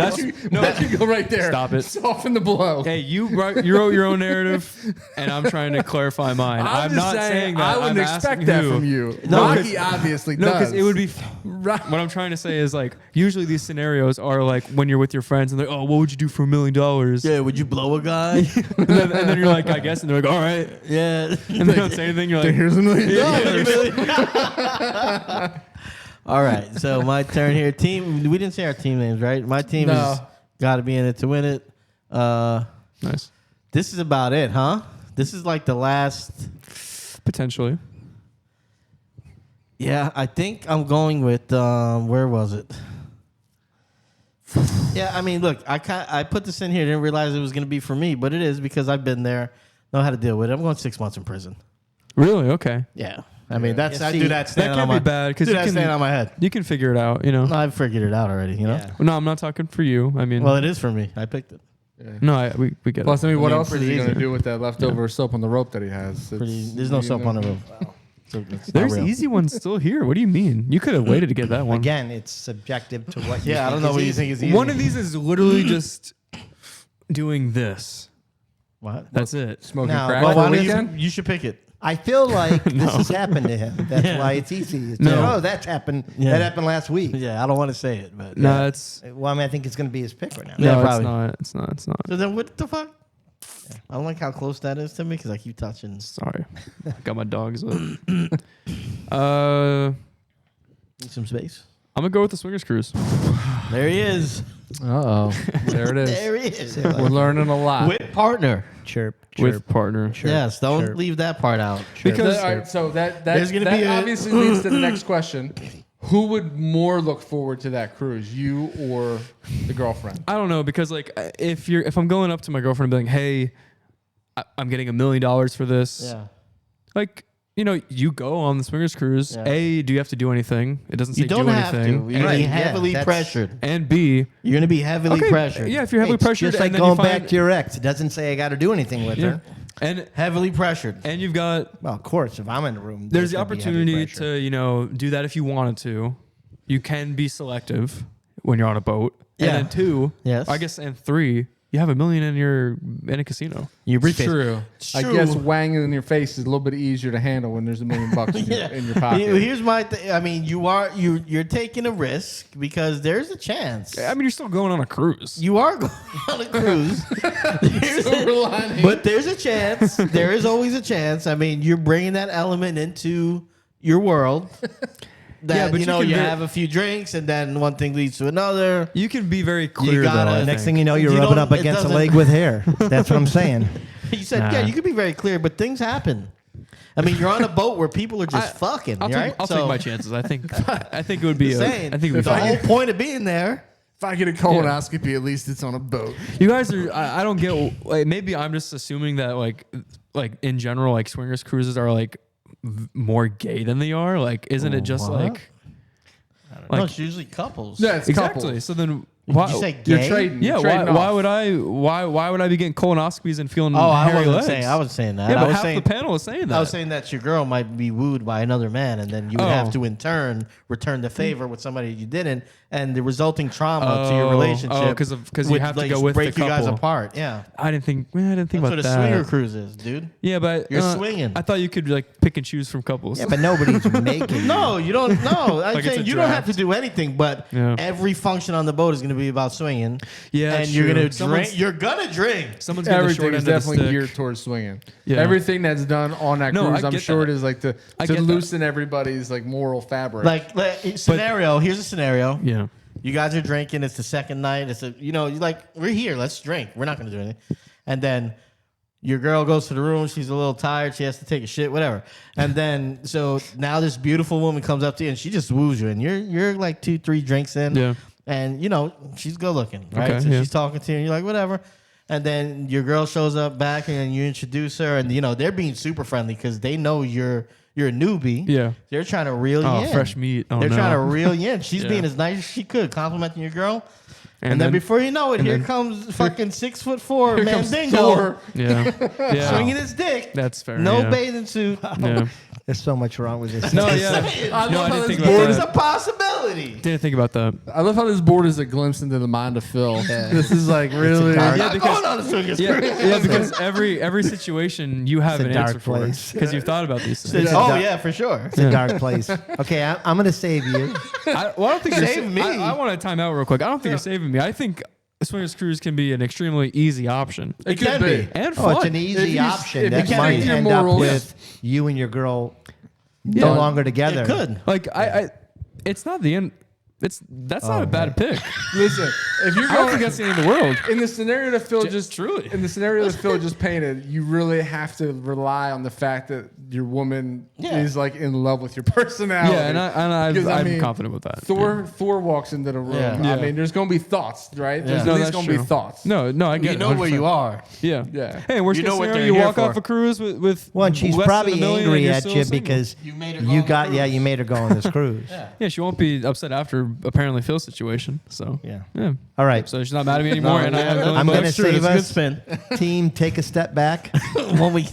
don't you go right there? Stop it. Soften the blow. Hey, you wrote your own narrative, and I'm trying to clarify mine. I'm just not saying that. I wouldn't I'm expect asking that who. from you. No, Rocky obviously No, does. because it would be. Right. What I'm trying to say is like usually these scenarios are like when you're with your friends and they're like, oh, what would you do for $1 million? Yeah, would you blow a guy? and then you're like, I guess, and they're like, all right, Yeah. and they don't say anything. You're like, Here's $1 million. All right, so my turn here. Team, we didn't say our team names, right? My team is got to be in it to win it. nice, This is about it, huh? This is like the last. potentially. Yeah, I think I'm going with where was it? Yeah, I mean, look, I put this in here, didn't realize it was going to be for me, but it is because I've been there, know how to deal with it. I'm going 6 months in prison. Really? Okay. Yeah, I mean I see, do that That standing can't on be my bad because do you that can standing on my head. you can figure it out. You know. No, I've figured it out already. You know. Yeah. No, I'm not talking for you. I mean, Well, it is for me. I picked it. no, we get Plus, it. I mean, what mean, else is pretty he going to easy. do with that leftover soap on the rope that he has? There's no soap on the rope. So it's not There's real. easy ones still here. What do you mean? You could have waited to get that one. Again, it's subjective to what you Yeah, I don't think know is what you easy. think is easy. One of these is literally just doing this. What? That's it. Smoking No, crack well, for why a don't weekend? You should pick it. I feel like this has happened to him. That's why it's easy. It's No. like, oh, that's happened. Yeah. That happened last week. Yeah, I don't want to say it, but No, it's Well, I mean, I think it's going to be his pick right now. Yeah, no, it's probably. not. It's not. It's not. So then, what the fuck? I don't like how close that is to me because I keep touching. Sorry, got my dogs up. Need some space. I'm gonna go with the Swingers Cruise. There he is. Uh-oh. There it is. There he is. We're learning a lot. With partner. Chirp, With partner. Yes, don't chirp. leave that part out. Because All right, so that There's gonna that be a- obviously leads to the next question. Who would more look forward to that cruise, you or the girlfriend? I don't know, because like if I'm going up to my girlfriend and being, hey, I'm getting $1 million for this. Yeah. Like, you know, you go on the Swingers Cruise. Yeah. A, do you have to do anything? It doesn't say You don't do have to. anything. You're going to Right, be yeah, heavily that's- pressured. And B, You're going to be heavily okay, pressured. yeah, if you're heavily It's pressured, just like and then going you find, back to your ex. It doesn't say I got to do anything with yeah, her. and Heavily pressured. you've got Well, of course, if I'm in the room, there's the gonna be heavy opportunity pressure. to, you know, do that if you wanted to. You can be selective when you're on a boat. Yeah. And then 2, Yes. I guess, and 3, you have $1 million in a casino. Your briefcase. True. It's I true. guess wanging in your face is a little bit easier to handle when there's $1 million in your pocket. Here's my thing. I mean, you're taking a risk because there's a chance. I mean, you're still going on a cruise. You are going on a cruise. Silver lining. But there's a chance. There is always a chance. I mean, you're bringing that element into your world. That, Yeah, but you you know, can you ver- have a few drinks and then one thing leads to another. You can be very clear. gotta- though, I Next think. thing you know, you're You rubbing don't- up it against a doesn't- leg with hair. That's what I'm saying. You said, Nah. yeah, you could be very clear, but things happen. I mean, you're on a boat where people are just fucking, I'll, right? take, take my chances. I think it would be. Saying, I think it would be the whole fine. point of being there. If I get a colonoscopy, at least it's on a boat. You guys are. I don't get. Like, maybe I'm just assuming that like in general, like swingers cruises are like more gay than they are. Like, isn't it just What? like? No, Like it's usually couples. Yeah, it's exactly. couples. So then, Did why? you say You're gay? trading. yeah. You're Why? trading Why off. would I? Why would I be getting colonoscopies and feeling Oh, I hairy wasn't legs? saying. I was saying that. Yeah, I but was half saying, the panel is saying that. I was saying that your girl might be wooed by another man, and then you would Oh. have to, in turn, return the favor with somebody you didn't, and the resulting trauma to your Oh, relationship. 'cause you would, have to like, go with break the you guys couple. apart. Yeah, I didn't think. I didn't think that's about what a that. swinger cruise is, dude. Yeah, but You're swinging. I thought you could like pick and choose from couples. Yeah, but nobody's making. No, you don't. No, I'm Like it's saying a you don't have to draft. do anything, but Yeah. every function on the boat is going to be about swinging. Yeah, and it's you're true. going to Someone's- drink. You're gonna drink. Someone's getting the Everything short is end of the definitely stick. geared towards swinging. Yeah. Everything that's done on that No, cruise, I I'm get sure that. it is like to I get that. loosen everybody's like moral fabric. Like scenario. Here's a scenario. Yeah. You guys are drinking. It's the second night. It's a, you know, you're like, we're here. Let's drink. We're not going to do anything. And then your girl goes to the room. She's a little tired. She has to take a shit, whatever. And then, so now this beautiful woman comes up to you and she just woos you. And you're like 2-3 drinks in. Yeah. And, you know, she's good looking, right? Okay, so yeah. she's talking to you and you're like, whatever. And then your girl shows up back and you introduce her. And, you know, they're being super friendly because they know you're a newbie. Yeah. They're trying to reel you in. Fresh meat. Oh, They're no. trying to reel you in. She's Yeah. being as nice as she could, complimenting your girl. And then then- before you know it, and here then- comes fucking 6'4" comes Mandingo Thor. Yeah. Yeah. swinging his dick. That's fair. No yeah. bathing suit. Yeah. There's so much wrong with this. No, yeah. I No, love I how didn't think this about It's that. a possibility. Didn't think about that. I love how this board is a glimpse into the mind of Phil. This is like really. dark- Yeah, I'm because- going on a swingers Yeah, cruise. yeah, because every situation you have It's a an dark answer for place. because you've thought about these things. It's a Oh dark- yeah, for sure. It's a dark place. Okay, I'm going to save you. I don't think you're Save me. I want to time out real quick. I don't think you're saving me. I think a swingers cruise can be an extremely easy option It can could be. be. and Oh, fun. it's an If easy you- option if that you might stick to your end up morals. with you and your girl no longer together. It could. Like I, it's not the end. That's not a bad pick. Listen, if you're I don't going think that's the end of the world. in the scenario that Phil just truly. in the scenario that Phil just painted, you really have to rely on the fact that your woman Yeah. is like in love with your personality. Yeah, and Because, I'm confident with that. Thor walks into the room. Yeah. I Yeah. mean, there's gonna be thoughts, right? There's Yeah. at No, least that's gonna be true. thoughts. No, I get You it. know where 100%. you are. Yeah. Hey, worst You case know what scenario, they're you here walk off for. a cruise with Well, and she's less probably than $1 million angry and you're at still you single. because You made her go you on the got cruise. you made her go on this cruise. Yeah, she won't be upset after apparently Phil's situation. So Yeah. All right. So she's not mad at me anymore, and I have no I'm emotion. gonna That's true. save That's a good us. spin. Team, take a step back. 1 week.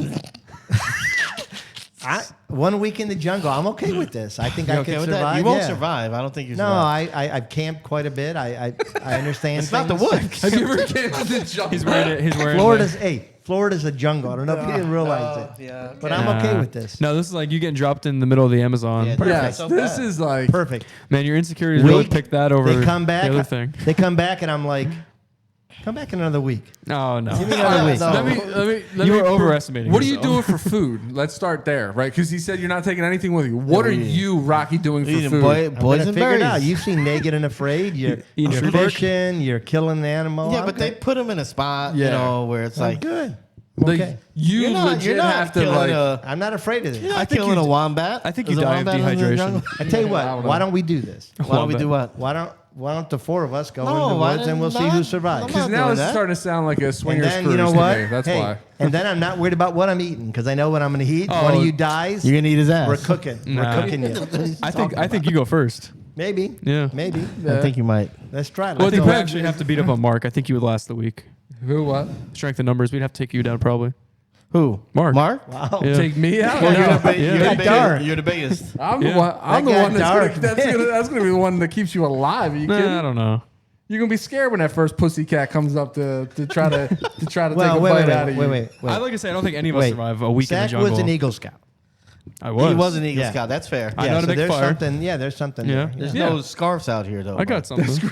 1 week in the jungle. I'm okay with this. I think You I okay can with survive. that? You won't yeah. survive. I don't think you No, survive. I've camped quite a bit. I understand. It's not the things. woods. Have you ever came to the jungle? He's wearing it. He's wearing Florida's a jungle. I don't know if you didn't realize it. Yeah. But I'm okay with this. No, this is like you getting dropped in the middle of the Amazon. Yeah, Yes, So this bad. is like Perfect. Man, your insecurities really Week, pick that over They come back. the other thing. They come back, and I'm like, come back in another week. Oh no. Give me another week. Let me You were overestimating What are you yourself. doing for food? Let's start there, right? Because he said you're not taking anything with you. What are you, Rocky, doing for Eating food? I'm boys gonna and figure it berries. out. You've seen Naked and Afraid. You're Eating fruit bark? fishing. You're killing the animal. Yeah, I'm but they good. put them in a spot, Yeah. you know, where it's I'm like good. Like, Okay. you legit have to killing like. I'm not afraid of this. you're not I think killing you a d- wombat. I think Is you a die of wombat in the dehydration. jungle? I tell you I what. don't Why know. don't we do this? Why don't we do what? Why don't the four of us go No, in the why woods and we'll see not? who survives? I'm Because not now doing it's that. starting to sound like a And swingers then cruise you know to what? me. That's Hey, why. And then I'm not worried about what I'm eating because I know what I'm going to eat. One Oh, of you dies. You're gonna eat his ass. We're cooking. Nah. We're cooking you. I think you go first. Maybe. Yeah. Maybe. I think you might. Let's try it. Well, I Let's think go. we actually have to beat up on Mark. I think you would last the week. Who? What? Strength in numbers. We'd have to take you down probably. Who? Mark. Mark? Wow. Yeah. Take me out? Well, No. you're the big- Yeah. you're the biggest. You're the biggest. I'm Yeah. the one. I'm That the one got that's dark, that's gonna be the one that keeps you alive. Are you kidding? Nah, I don't know. You're gonna be scared when that first pussycat comes up to try to take a Well, bite out of you. wait. I'd like to say I don't think any of us Wait. survive a week in the Zach jungle. was an Eagle Scout. I was. He was an Eagle Yeah. Scout. That's fair. I know how to so make there's fire. something. Yeah, there's something. Yeah. There. There's Yeah. no scarves out here, though. I got something. If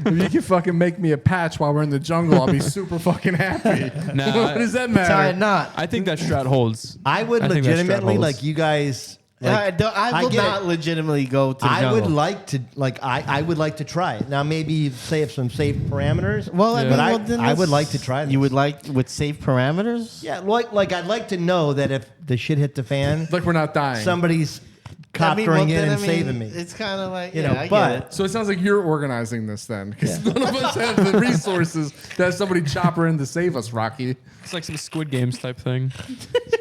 you can fucking make me a patch while we're in the jungle, I'll be super fucking happy. Nah, what does that Tie matter? a knot. I think that strat holds. I would I think that strat legitimately holds. like you guys. I Like, will get not it. legitimately go to the I jungle. would like to I would like to try it. Now maybe say if some safe parameters. Well, I Yeah. mean, but well, then I would let's- like to try this. You would like with safe parameters? Yeah, like I'd like to know that if the shit hit the fan, Like we're not dying. somebody's I mean, coptering well, in then, and I mean, saving me. It's kind of like, You yeah, know, I but- get it. So it sounds like you're organizing this then, because none of us have the resources to have somebody chopper in to save us, Rocky. It's like some Squid Games type thing.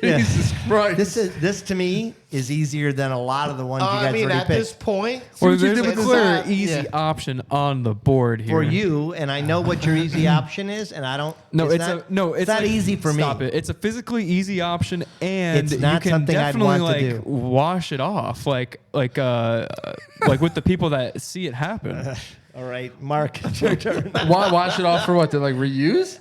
Yeah. Jesus Christ. This to me is easier than a lot of the ones you guys I mean, already at picked. this point, Or what you there's did a with the clear, side. easy Yeah. option on the board here. for you, and I know what your easy option is, and I don't. No, it's not like- easy for me. Stop it. It's a physically easy option, and It's not you can something I'd definitely want to do. wash it off, like with the people that see it happen. All right, Mark, it's your turn. Why wash it off for what? To like reuse?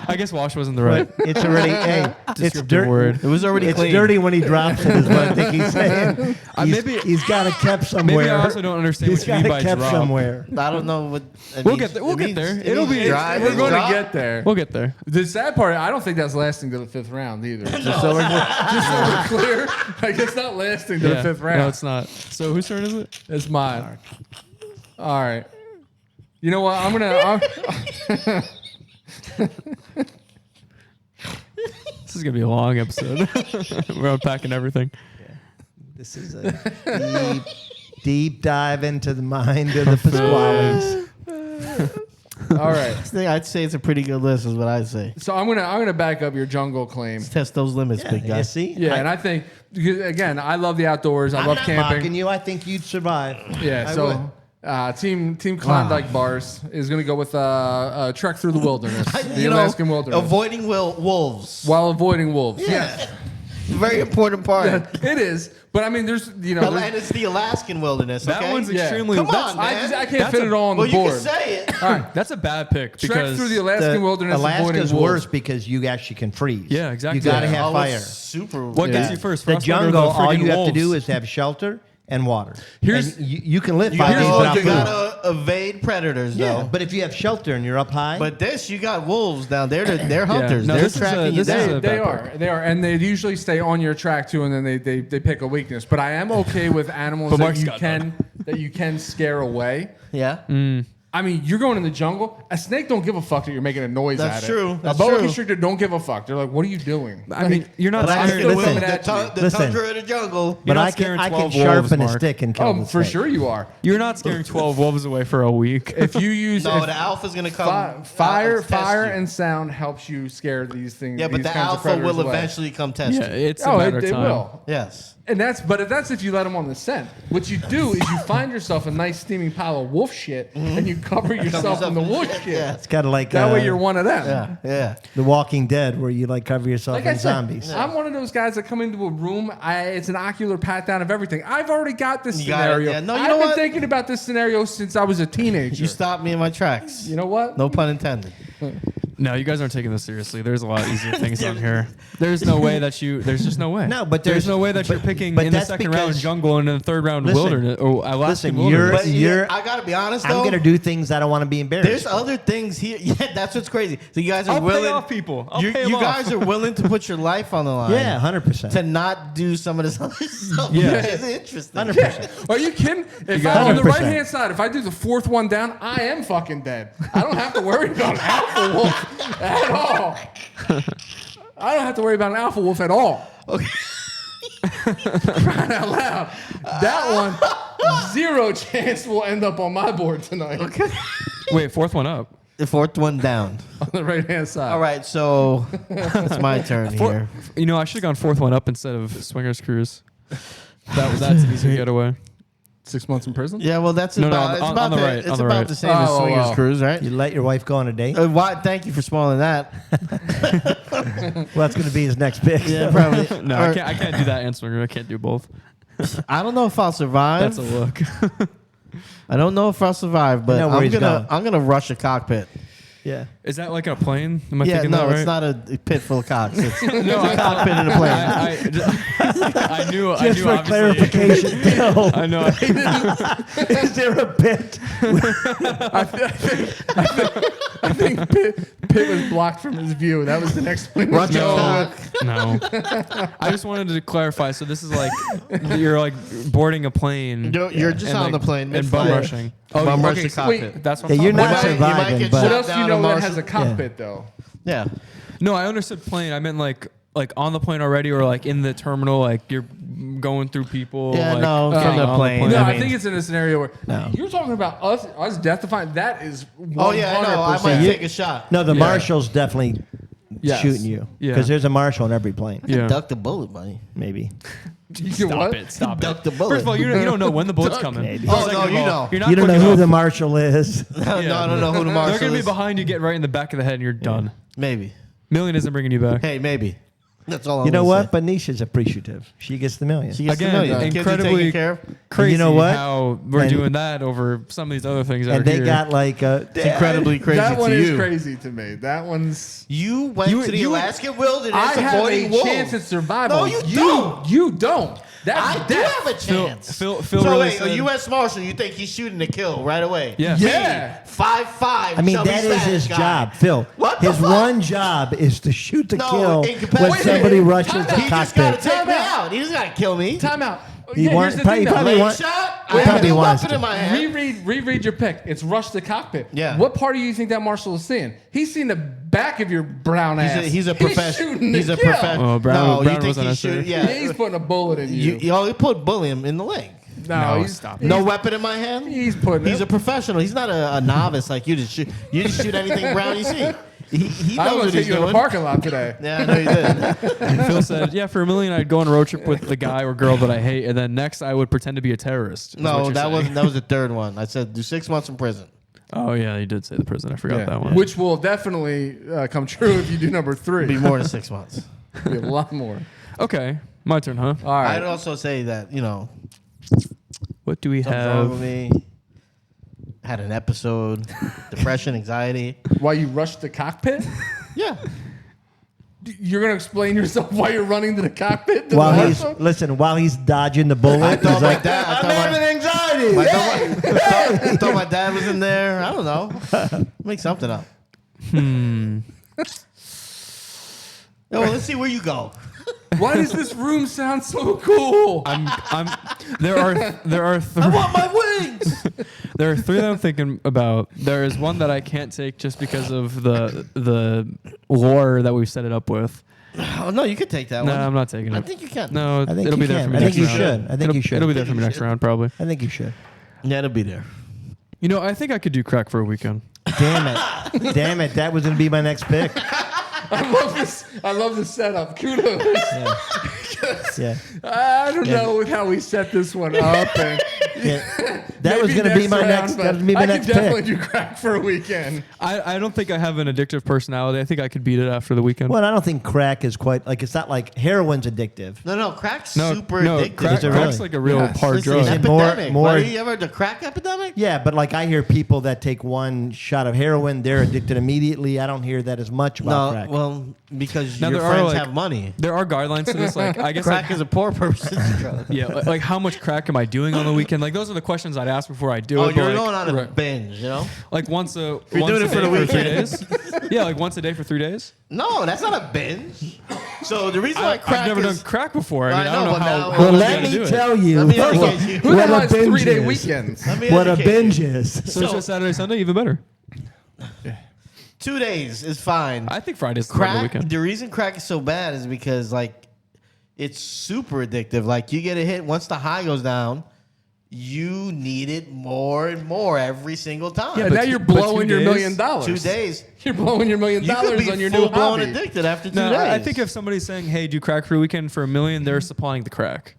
I guess wash wasn't the right. It's already it's Descriptive dirt. word. it was already It's clean. dirty when he drops it. Is what I think he's saying. Maybe- He's got it kept somewhere. Maybe I also don't understand He's what you got mean it by kept drop. somewhere. I don't know what. it We'll means. get there. We'll It get means- there. it It'll means be- dry. We're It's going dry. to get there. We'll get there. The sad part, I don't think that's lasting to the fifth round either. Just so we're clear, like it's not lasting to the fifth round. No, it's not. So whose turn is it? It's mine. All right. You know what? I'm gonna. gonna be a long episode. We're unpacking everything. This is a deep dive into the mind of the Pasquales. All right. I'd say it's a pretty good list, is what I'd say. So I'm gonna back up your jungle claim. Let's test those limits, big You guy. see? Yeah, and I think again, I love the outdoors. I I'm love not camping. mocking you. I think you'd survive. Yeah, I so would. Team Klondike Bars is going to go with a trek through the wilderness, the You know, Alaskan wilderness, avoiding wolves. while avoiding wolves. Yeah. Very important part. It is. But I mean, there's And it's the Alaskan wilderness. That okay? one's Yeah. extremely. Come that's- on, man. I can't fit it all on Well, the you board. can say it. All right, That's a bad pick trek because through the Alaskan wilderness, avoiding Alaska's wolves. worse because you actually can freeze. Yeah, exactly. You got to Yeah. have Oh, fire. it's super. what Yeah. gets you first? The Frostbite or jungle, all friggin' you have to do wolves? is have shelter and water. Here's- And you can live You 5 days without gotta, food. you gotta evade predators, Yeah, though. but if you have shelter and you're up high, But this, you got wolves down there. They're hunters. No, They're this is tracking a- you this is down. a- They are, and they usually stay on your track too, and then they pick a weakness. But I am okay with animals But that Mark's you got can scare away. Yeah. I mean, you're going in the jungle. A snake don't give a fuck that you're making a noise That's at it. true. That's a boa true. constrictor don't give a fuck. They're like, what are you doing? I mean, you're not But I- scaring. listen, The Listen. tundra of the jungle. but not I can scaring 12 sharpen wolves, a Mark. stick and kill Oh, the for snake. sure you are. You're not scaring 12 wolves away for a week. If you use No, if the alpha's gonna come. fire and test you. and sound helps you scare these things. Yeah, but these the kinds of alpha predators will away. eventually come test yeah, you. it's a Oh, matter it of time. will. Yes. And that's if you let them on the scent. What you do is you find yourself a nice steaming pile of wolf shit and you cover yourself in the wolf shit. Yeah. It's kind of like That way you're one of them. Yeah. Yeah. The Walking Dead, where you like cover yourself Like in I said, zombies. I'm one of those guys that come into a room. It's an ocular pat down of everything. I've already got this You got it, scenario. yeah. No, you I've know been what? thinking about this scenario since I was a teenager. You stopped me in my tracks. You know what? No pun intended. No, you guys aren't taking this seriously. There's a lot easier things on here. There's no way that you. There's just no way. No, but there's no way that you're picking but in the that's second round because- jungle and in the third round Listen, wilderness or Alaskan listen, you're- wilderness. But You're- I gotta be honest I'm though. going to do things I don't want to be embarrassed. There's other things here. Yeah, that's what's crazy. So you guys are I'll willing. pay off people. I'll you pay 'em you off. guys are willing to put your life on the line. Yeah, 100%. To not do some of this other stuff. Yeah. Which is interesting. 100%. Are you kidding? If got I'm on the 100%. right hand side, if I do the fourth one down, I am fucking dead. I don't have to worry about an alpha wolf at all. I don't have to worry about an alpha wolf at all. Okay. Crying out loud. That one, zero chance will end up on my board tonight. Okay. Wait, fourth one up. The fourth one down. On the right hand side. All right, so it's my turn here. You know, I should have gone fourth one up instead of Swingers Cruise. That's an easy getaway. 6 months in prison? Yeah, well, that's No, no, about on it's the- about on the the, right, it's on the about right. the same as Oh, Swingers wow. Cruise, right? You let your wife go on a date? Why? Thank you for spoiling that. Well, that's going to be his next pick. Yeah, probably. No, I can't do that and Swinger. I can't do both. I don't know if I'll survive. That's a look. I don't know if I'll survive, but know where he's going. I'm gonna rush a cockpit. Yeah. Is that like a plane? Am I Yeah, thinking no, that right? it's not a pit full of cocks. It's No, a cockpit in a plane. I knew. I Just knew. for Obviously. clarification, Bill, I know. is there a bit? I think Pitt was blocked from his view. That was the next one. Rush a No. cock. No. I just wanted to clarify. So this is like you're like boarding a plane. You're just and, on like, the plane and bum mid-flight. rushing. Bum rush the so cockpit. wait, that's what Yeah, I'm you're talking not about. You might surviving, get but What shot else do you down know in that Mars. has a cockpit, though? Yeah. No, I understood plane. I meant like on the plane already, or like in the terminal, like you're going through people. Yeah, like, no, getting from the on plane. No, I I, mean- think it's in a scenario where No. you're talking about us death defying. That is 100%. Oh yeah, I know. I might take a shot. No, the Yeah. marshal's definitely Yes. shooting you. Yeah. Because there's a marshal on every plane. Yeah. Duck the bullet, buddy. Maybe. You Stop what? it. Stop Duck it. the bullet. First of all, you don't know when the bullet's coming. Maybe. Oh, Second no, of you all, know. You're not You don't know quick who enough. the marshal is. No, I don't know who the marshal They're gonna be is. behind you, get right in the back of the head, and you're done. Maybe. Million isn't bringing you back. Hey, maybe. That's all I'm You know gonna what? Benicia's appreciative. She gets the million. say. She gets Again, the million. Kids are incredibly taken care of. crazy. You know what? How we're And- doing that over some of these other things. and out they here. got like It's incredibly crazy That one to is you. crazy to me. That one's. You went to the Alaskan wilderness I have avoiding a wolves. chance at survival. No, you don't. You don't. That's I do death. have a chance. Phil so really wait, said- a U.S. Marshal, you think he's shooting to kill right away? Yes. Yeah. 5'5". I mean, chubby that is Spanish his guy. job, Phil. What the His fuck? one job is to shoot to No, kill incapacitated. when somebody Wait, rushes time the out. He just got to cockpit. take me Time out. out. He doesn't got to kill me. Time out. He Yeah, wants- here's the thing, he though. probably Lane wants- shot. he I have probably a wants weapon to. in my hand. Reread your pick. It's rush the cockpit. Yeah. What part do you think that marshal is seeing? He's seeing the back of your brown ass. He's a professional. shooting He's to a kill. professional. Oh, Brown- no, Brown you think wasn't he necessary. shoot? Yeah, Yeah, he's putting a bullet in you. he put bully him in the leg. No, he's stop. No weapon in my hand. He's putting. He's it. a professional. He's not a novice like you. Just shoot. You just shoot anything brown you see. He I knows almost what hit he's you in doing. the parking lot today. Yeah, I know you did. Phil said, "Yeah, for $1 million, I'd go on a road trip with the guy or girl that I hate, and then next I would pretend to be a terrorist." is what No, you're that saying. wasn't. That was the third one. I said do 6 months in prison. Oh yeah, you did say the prison. I forgot Yeah. that one. Which will definitely come true if you do number 3. It'd be more than 6 months. Be a lot more. Okay, my turn, huh? All right. I'd also say that What do we something's wrong with have? me. Had an episode, depression, anxiety. Why you rushed the cockpit? Yeah. You're gonna explain yourself why you're running to the cockpit? To While the he's episode? while he's dodging the bullet, I thought he's my like, dad- I'm I thought having my- anxiety. I thought my dad was in there. I don't know. Make something up. Oh, well, let's see where you go. Why does this room sound so cool? There are I three. want my wings. There are 3 that I'm thinking about. There is one that I can't take just because of the lore that we've set it up with. Oh no, you could take that No, one. I'm not taking it. I think you can. No, I think it'll you be there can. for me I think next you round. should. I think you should. It'll be there I for think me you next should. round, probably. I think you should. Yeah, it'll be there. You know, I think I could do crack for a weekend. Damn it. Damn it. That was going to be my next pick. I love this. I love the setup. Kudos. Yeah. I don't know how we set this one up. And Yeah. That was maybe going to be my round, next. but That was going to be my I next could definitely pick. do crack for a weekend. I don't think I have an addictive personality. I think I could beat it after the weekend. Well, I don't think crack is quite like it's not like heroin's addictive. No, crack's No, super no, addictive. crack, Is it crack's really? like a real Yes. hard Listen, drug. it's More- epidemic. more- What, you ever the crack epidemic? Yeah, but like I hear people that take one shot of heroin, they're addicted immediately. I don't hear that as much about No, crack. well, because Now, your there are, friends like- have money. There are guidelines to this. Like, I guess, Crack like, is a poor person's drug. yeah, like how much crack am I doing on the weekend? Like, those are the questions I'd ask before I do Oh, it. but, you're like, going on a right. binge, you know? like once a you're once doing a it for day the 3 weekend. days. Yeah, like once a day for 3 days. No, that's not a binge. So the reason why I've crack never is done crack before. I I mean, I know, don't know but how. now- how Well, else let you gotta me do tell it. you Let me educate you. Who the what hell a has binge 3-day is. weekends? Let me What a educate you. binge is. So it's just Saturday, Sunday, even better. 2 days is fine. I think Friday's the regular Crack. weekend. The reason crack is so bad is because like it's super addictive. Like you get a hit once the high goes down, you need it more and more every single time. Yeah, now you're blowing your $1 million. 2 days. You're blowing your $1 million You could be on your new full blown hobby. addicted after 2 No, days. I think if somebody's saying, "Hey, do crack for a weekend for $1 million," they're supplying the crack.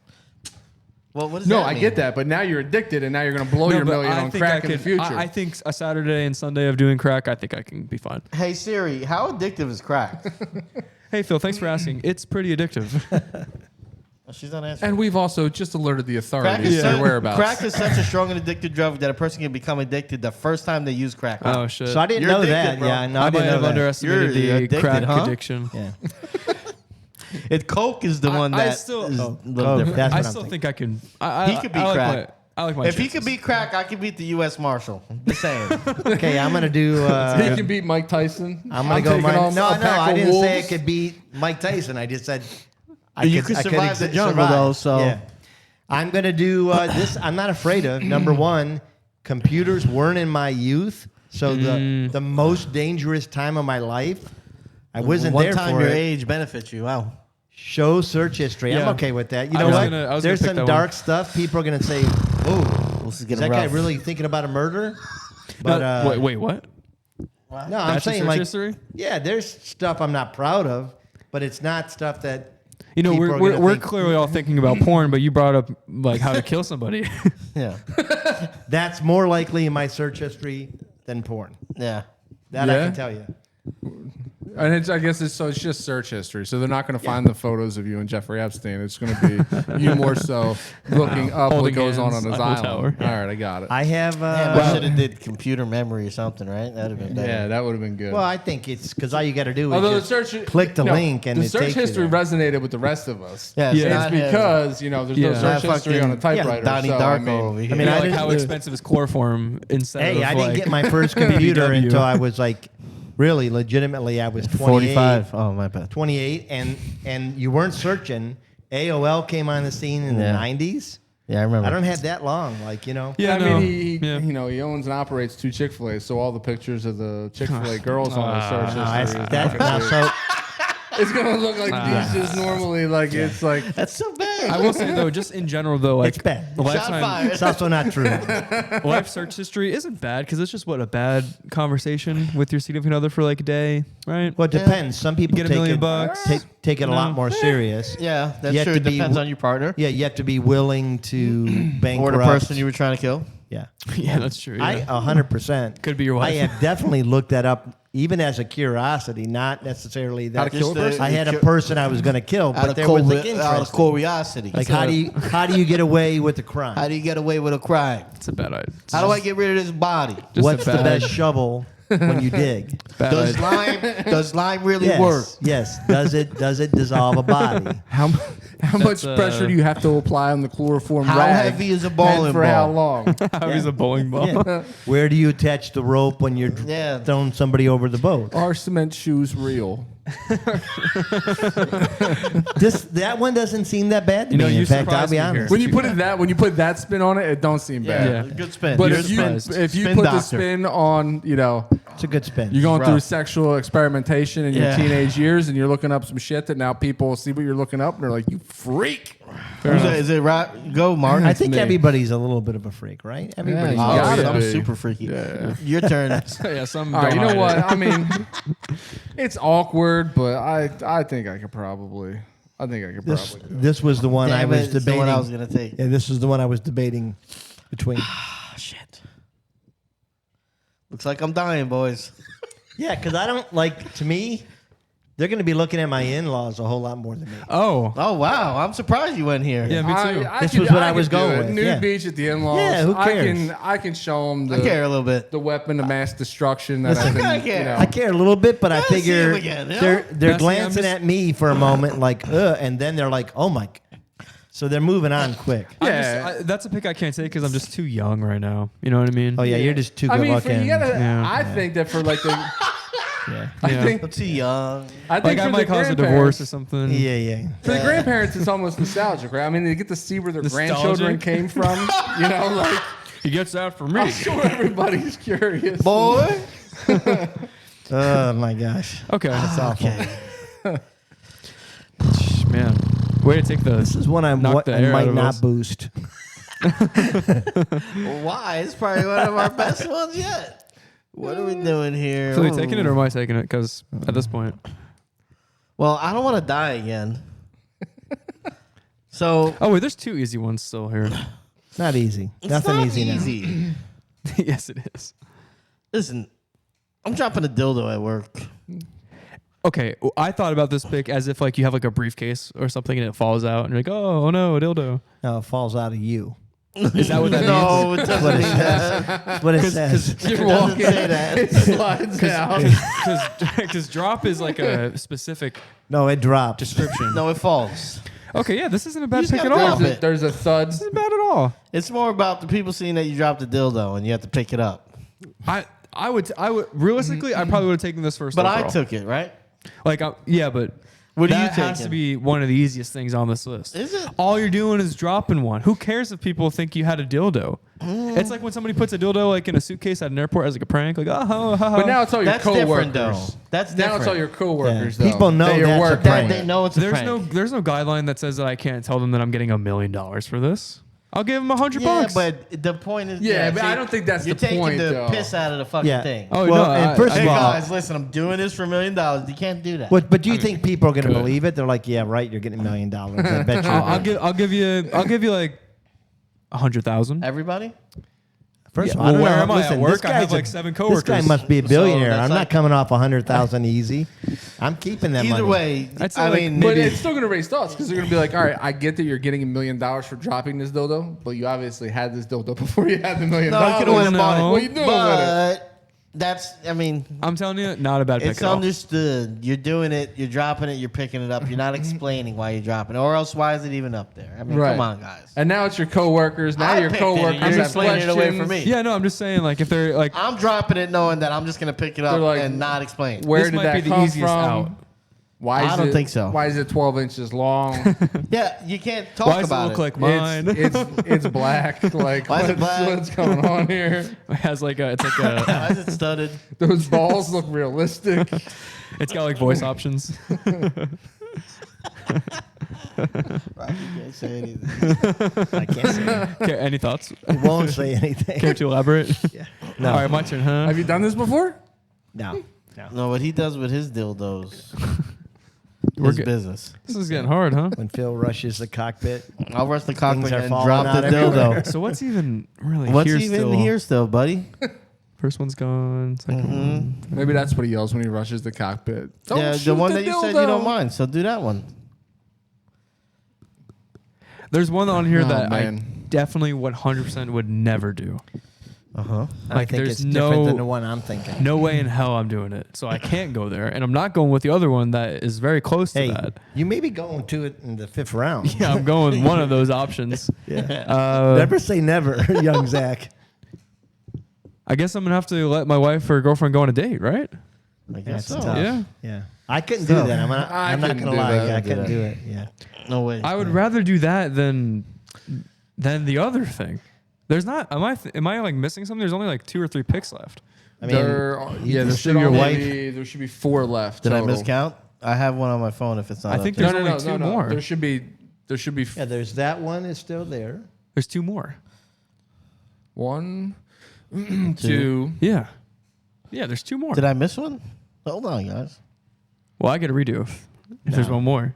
Well, what does No, that I mean? get that, but now you're addicted, and now you're going to blow No, your but million I on think crack I in the could- future. I think a Saturday and Sunday of doing crack, I think I can be fine. Hey Siri, how addictive is crack? Hey, Phil, thanks for asking. It's pretty addictive. She's not answering. and we've also just alerted the Crack authorities is, to your whereabouts. crack is such a strong and addictive drug that a person can become addicted the first time they use crack. Oh shit! So I didn't You're know addicted, that. bro. Yeah, no, I I might didn't know have that. underestimated You're the addicted, crack huh? addiction. Yeah. Coke is the one I that still- is oh, a little Coke, different. that's I what I'm still thinking. think I can. I He could beat I like crack. I like my. If he chances. could beat crack, I could beat the U.S. Marshal. Just saying. Okay, I'm gonna do. He can beat Mike Tyson. I'm gonna go. taking on No, a no, pack I of didn't say wolves. I could beat Mike Tyson. I just said You could survive the jungle, though, so- yeah. I'm gonna do this. I'm not afraid of. Number one, computers weren't in my youth, so the most dangerous time of my life, I wasn't One there time for your it. age benefits you. Wow. Show search history. Yeah. I'm okay with that. You I know was what? gonna- I was There's gonna pick some that one. dark stuff. People are gonna say, "Oh, This is is getting that guy rough. really thinking about a murder?" But wait, what? no, I'm That's your saying search like, history? yeah, there's stuff I'm not proud of, but it's not stuff that You know, people are we're gonna we're think- clearly all thinking about porn, but you brought up like how to kill somebody. Yeah. that's more likely in my search history than porn. Yeah. That I Yeah? can tell you. And I guess it's just search history, so they're not going to find the photos of you and Jeffrey Epstein. It's going to be you more so looking up Holding what goes on hands his on the island. tower. All right, I got it. I have. Damn, I should have did computer memory or something, right? That'd have been better. Yeah, that would have been good. well, I think it's because all you got to do is Although the just search click the link and the it search takes you history there. resonated with the rest of us. Yeah, Yeah. It's not him. because there's no Yeah. search Not history on a fucking typewriter. Donnie so, I Darko mean, over here. I mean, Yeah, I like didn't- how expensive is chloroform instead Hey, of I like, didn't get my first computer BBW. until I was like, really, legitimately, I was 28. 45. Oh, my bad. 28, and you weren't searching. AOL came on the scene in Yeah. the 90s. Yeah, I remember. I don't have that long. Like, Yeah, I no. mean, Yeah. he owns and operates 2 Chick-fil-A's, so all the pictures of the Chick-fil-A girls on his search No, history. that's not so. It's gonna look like these just normally, like it's like. That's so bad. I will say though, just in general though, like It's bad. the Shot lifetime fired. It's also not true. life search history isn't bad because it's just a bad conversation with your significant other for like a day, right? Well, it depends. Some people Get $1 take million it, bucks. take it a lot No. more serious. Yeah, You that's have true. to It be depends w- on your partner Yeah, you have to be willing to or bankrupt the person you were trying to kill. Yeah, Yeah, that's true. I Yeah. 100% Could be your wife. I have definitely looked that up, even as a curiosity, not necessarily that. How to kill a person? I had a person I was going to kill, Out but of, there was like out of interest. curiosity. Like, how do you get away with the crime? How do you get away with a crime? It's a bad idea. How do I get rid of this body? Just What's a the bad- best shovel when you dig? Bad Does idea. lime really work? Yes. Does it dissolve a body? How much That's, pressure do you have to apply on the chloroform How rag? heavy is a and bowling for ball? how long? How he's a bowling ball. Yeah. Where do you attach the rope when you're Yeah. throwing somebody over the boat? Are cement shoes real? That one doesn't seem that bad to me. you In fact, I'll surprised be me here. honest. When you put that spin on it, it don't seem bad. Yeah. Good spin. But You're if you surprised. if you Spin put the doctor. spin on, It's a good spin. you're going Rough. through sexual experimentation in your Yeah. teenage years, and you're looking up some shit that now people see what you're looking up, and they're like, "You freak!" Is it right? Go, Mark. I think me. everybody's a little bit of a freak, right? Everybody's. you Oh, gotta I'm be. super freaky. Yeah. Your turn. Yeah, some. All right, you don't know hide what? it. I mean, it's awkward, but I think I could probably. This was the one I Damn was it, it's the debating. one I was gonna take. Yeah, this is the one I was debating between. Shit. Looks like I'm dying, boys. Yeah, because I don't like. To me, they're going to be looking at my in-laws a whole lot more than me. Oh. Oh wow, I'm surprised you went here. Yeah, me too. This was what I was going with, Nude yeah. beach at the in-laws. Yeah, who cares? I can show them I care a little bit. the weapon of mass destruction that Listen, I've been. I care. You know. I care a little bit, but I Let's see figure him again, you they're know? they're Bessie, I'm glancing just- at me for a moment, like, and then they're like, oh my. So they're moving on quick. Yeah. That's a pick I can't take because I'm just too young right now. You know what I mean? Oh yeah, you're just too good I mean, for, looking. you gotta. Yeah. I think that for like the. Yeah. I Yeah. think. I'm too young. I think Like I for might the cause a divorce grandparents- or something. Yeah. For the grandparents, it's almost nostalgic, right? I mean, they get to see where their Nostalgic? grandchildren came from. You know, like He gets that for me. I'm sure everybody's curious. Boy. Oh my gosh. Okay. That's awful. Man. Way to take the. This is one I Knock the air out might of not us. boost. Why? It's probably one of our best ones yet. What are we doing here? So are you taking it or am I taking it? Because at this point. Well, I don't want to die again. So Oh, wait, there's 2 easy ones still here. Not easy. it's Nothing not easy now. easy. Yes, it is. Listen, I'm dropping a dildo at work. Okay, I thought about this pick as if like you have like a briefcase or something and it falls out and you're like, oh no, a dildo. No, it falls out of you. Is that what that No, it That's doesn't what it mean that. says. That's what it says. You're It doesn't walking. say that. It slides out. Because drop is like a specific No, it dropped. description. No, it falls. Okay, yeah, this isn't a bad just pick at gotta all. drop This it. There's a thud. isn't bad at all. It's more about the people seeing that you dropped a dildo and you have to pick it up. I would realistically I probably would have taken this first. But I overall. took it, right? like yeah, but What are you that has taking? to be one of the easiest things on this list. Is it? All you're doing is dropping one. Who cares if people think you had a dildo? It's like when somebody puts a dildo like in a suitcase at an airport as like a prank, like But now it's all your That's different, though. coworkers. That's Now it's all different. your coworkers. Yeah. Though. People know that you're that's a working prank. with. They know it's a there's prank. no guideline that says that I can't tell them that I'm getting $1 million for this. I'll give them $100. Yeah, but the point is, Yeah, but I don't think that's you're the taking point, the though. piss out of the fucking Yeah. thing. Oh Well, no! and first Hey of all, guys, listen, I'm doing this for $1 million. You can't do that. but do you think people are going to good. believe it? They're like, yeah, right. You're getting $1 million. I bet you. I'll give you like 100,000. Everybody? First of Yeah, all, I don't well, where know. am I at Listen, work? this I have guy's like 7 coworkers. This guy must be a billionaire. that's I'm like- not coming off 100,000 easy. I'm keeping that Either money. way, I'd say I like mean, But maybe- it's still going to raise thoughts because they're going to be like, all right, I get that you're getting $1 million for dropping this dildo, but you obviously had this dildo before you had the $1 million. no, you could have went and bought it. No. What are you doing with it? But that's, I mean, I'm telling you, not a bad pick it's at all. understood. You're doing it, you're dropping it, you're picking it up. You're not explaining why you're dropping it, or else why is it even up there? I mean, Right. come on, guys. And now it's your coworkers. Now I your picked it, and coworkers you're have explaining it questions. away from me. Yeah, no, I'm just saying like if they're like I'm dropping it knowing that I'm just going to pick it up They're like, and not explain. Where this did might that be the come easiest from? out. Why is I don't it, think so. Why is it 12 inches long? Yeah, you can't talk Why does it about look like mine? it's black. Like Why is it black? what's going on here? It has like a, it's like a, Why is it studded? Those balls look realistic. it's got like voice options. Right, you can't say anything. I can't say it. Okay, any thoughts? Won't say anything. Care to elaborate? No. All right, my turn, huh? Have you done this before? No. No. No, what he does with his dildos We're is good. business. This is getting hard, huh? When Phil rushes the cockpit, I'll rush the cockpit Things are and falling drop out the everywhere. dildo. So what's even really What's here even still? here still, buddy? First one's gone. Second one. Maybe that's what he yells when he rushes the cockpit. Don't Yeah, shoot the one that you said you don't dildo. mind. So do that one. There's one on here Oh, that I man. definitely 100% would never do. Uh-huh. I Like, think there's it's different no- than the one I'm thinking. No way in hell I'm doing it. So I can't go there. And I'm not going with the other one that is very close to Hey, that. you may be going to it in the 5th round. Yeah, I'm going with one of those options. Never say never, young Zach. I guess I'm going to have to let my wife or girlfriend go on a date, right? I guess That's so. tough. Yeah. Yeah. I couldn't So, do that. I'm not I going couldn't to do lie. that. I couldn't do it. Yeah. No way. I would rather do that than the other thing. There's not. Am I like missing something? There's only like 2 or 3 picks left. I mean, There can should sue your only wife. there should be 4 left. Did I total. miscount? I have one on my phone if it's not I up think there. there's only 2 more. There should be yeah, there's that one is still there. There's 2 more. 1, 2. Yeah. Yeah, there's 2 more. Did I miss one? Hold on, guys. Well, I get a redo if there's one more.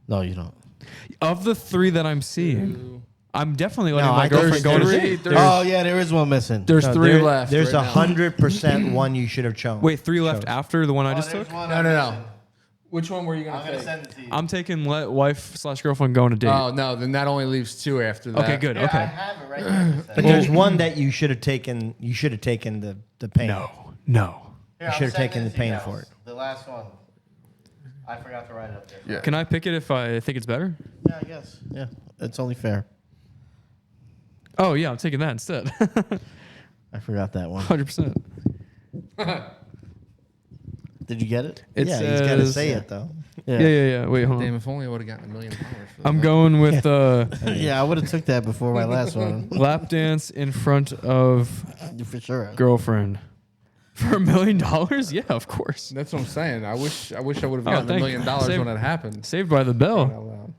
No, you don't. Of the 3 that I'm seeing, I'm definitely letting No, my I think girlfriend go on a there's date. three. Oh, yeah, there is one missing. There's No, 3 left. There's right now. 100% one you should have chosen. Wait, 3 left after the one I just there's took? one No, I'm no, no. missing. Which one were you gonna I'm going take? to send it to you. I'm taking let wife/girlfriend go on a date. Oh no, then that only leaves 2 after that. Okay, good. Here, I Okay. have it right here. But there's one that you should have taken. You should have taken the pain. No. Here, You should have I'm taken sending the it to you pain guys. for it. The last one. I forgot to write it up there. Yeah. Can I pick it if I think it's better? Yeah, I guess. Yeah, it's only fair. Oh yeah, I'm taking that instead. I forgot that one. 100%. Did you get it? It Yeah, he's got to says- say it though. Yeah. Wait, hold Damn, on. if only I would have gotten $1 million. For I'm that. going with Yeah, I would have took that before my last one. lap dance in front of For sure. girlfriend. For $1 million? Yeah, of course. That's what I'm saying. I wish I would have Oh, gotten $1 thank million you. Save- when it happened. Saved by the bell.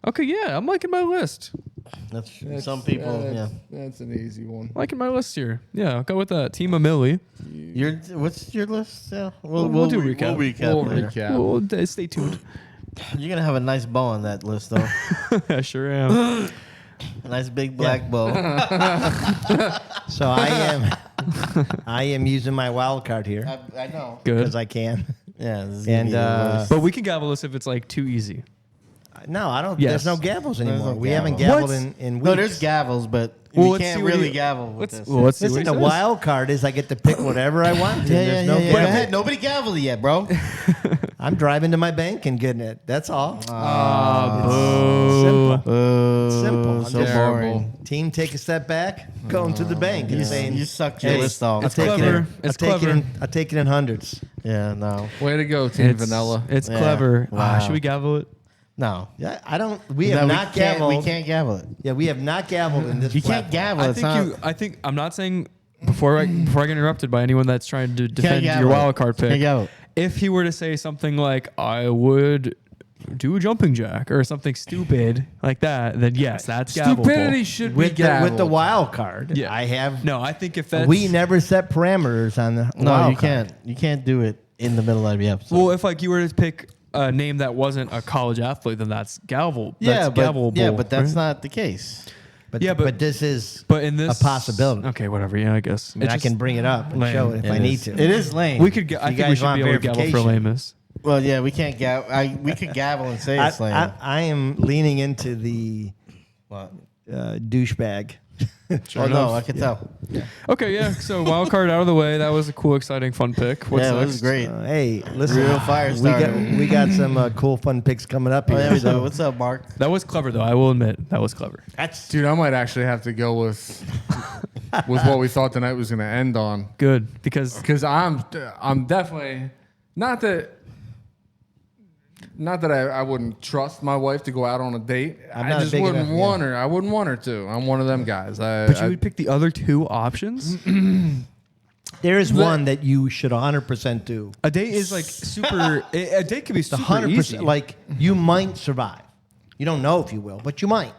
Okay, yeah, I'm liking my list. That's some people. Yeah. That's an easy one. Liking my list here. Yeah, I'll go with that. Team of Millie. What's your list? Yeah, We'll do recap. We'll recap. We'll later. recap. Well, stay tuned. You're gonna have a nice bow on that list, though. I sure am. A nice big black bow. So I am using my wild card here I know. Good. because I can. Yeah. This is gonna And be the worst. But we can gavel this if it's like too easy. No, I don't. Yes. There's no gavels anymore. no We haven't gavel. gavelled in weeks. No, there's gavels, but Well, we let's can't see what really he- gavel with Let's this. let's see Listen, what the he says. wild card is I get to pick whatever I want. To. Yeah, There's yeah, no yeah. gavel. Hey, nobody gaveled it yet, bro. I'm driving to my bank and getting it. That's all. Boo. Simple. So I'm just- boring. Team, take a step back, going to the bank and saying, You sucked your Hey, list off. I'll take clever. it. It's I'll take it clever. in. I'll take it in hundreds. Yeah, no. Way to go, Team It's Vanilla. It's Yeah. clever. Wow. Should we gavel it? No. Yeah, I don't. We No, have not gavelled. We can't gavel it. Yeah, we have not gavelled in this. You can't platform. gavel. I It's think not. I think I'm not saying before I get interrupted by anyone that's trying to defend gavel your it. wild card Can't pick. gavel it. If he were to say something like I would do a jumping jack or something stupid like that, then yes, that's gavelable. Stupidity should with be with the gaveled. wild card. Yeah. I have. No, I think if that's We never set parameters on the No, wild you card. can't. You can't do it in the middle of the episode. Well, if like you were to pick a name that wasn't a college athlete, then that's gavel. yeah, that's but gavelable, that's right? not the case. But, Yeah, but- but this is But in this a possibility. Okay, whatever. Yeah, I guess. I can bring it up and lame. show it if It I need is. to. It is lame. We could. I You think we guys should want be able to gavel for verification. lameness. Well, yeah, we can't gavel. We could gavel and say it's lame. I am leaning into the What? douchebag. Oh no, I can tell. Okay, yeah. So wild card out of the way. That was a cool, exciting, fun pick. What's Yeah, it next? was great. Hey, listen, Real fire starter. we got some cool fun picks coming up Oh, here. yeah, we so do. What's up, Mark? That was clever, though. I will admit that was clever. that's Dude, I might actually have to go with what we thought the night was going to end on. Good because Because I'm definitely not that not that I wouldn't trust my wife to go out on a date. I'm I not a just big wouldn't enough- want her. I wouldn't want her to. I'm one of them guys. But you would pick the other two options? There is one that you should 100% do. A date is like super. A date could be The super easy. 100%. Like, you might survive. You don't know if you will, but you might.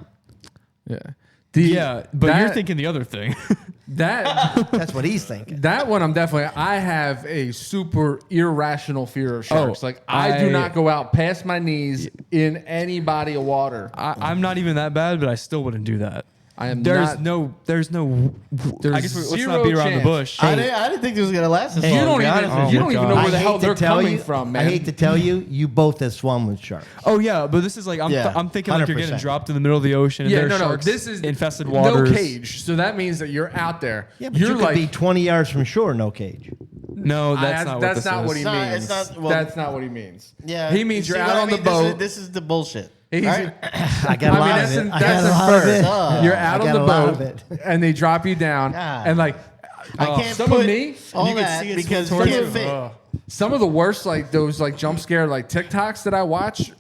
yeah. Yeah, but you're that- thinking the other thing. that That's what he's thinking. that one I'm definitely. I have a super irrational fear of sharks. Oh, Like I do I- not go out past my knees in any body of water. I'm not even that bad, but I still wouldn't do that. I am There's not. no. There's I guess let's zero not beat around the chance. bush. I didn't think this was gonna last this long. You don't to be even. honest with You you. don't even God. know where the I hell hate to they're tell coming you- from, man. I hate to tell you, you both have swum with sharks. Oh yeah, but this is like I'm, Yeah, I'm thinking like you're getting 100%. dropped in the middle of the ocean. And Yeah, there's no. sharks This is infested waters. No cage. So that means that you're out there. Yeah, but you're you could like be 20 yards from shore, no cage. No, that's not what that's this not is. what he No, means. it's not- well- That's not what he means. Yeah, he means you you're see out what I on the mean? boat. This is the bullshit. He's- Right? I got a lot that's of it. I that's got a lot of first. it. You're out I on got the a lot of boat, it. and they drop you down, God. and like I can't some put of me, all you can that see it because towards you you. can't fit. Some of the worst, like those, like jump scare, like TikToks that I watch,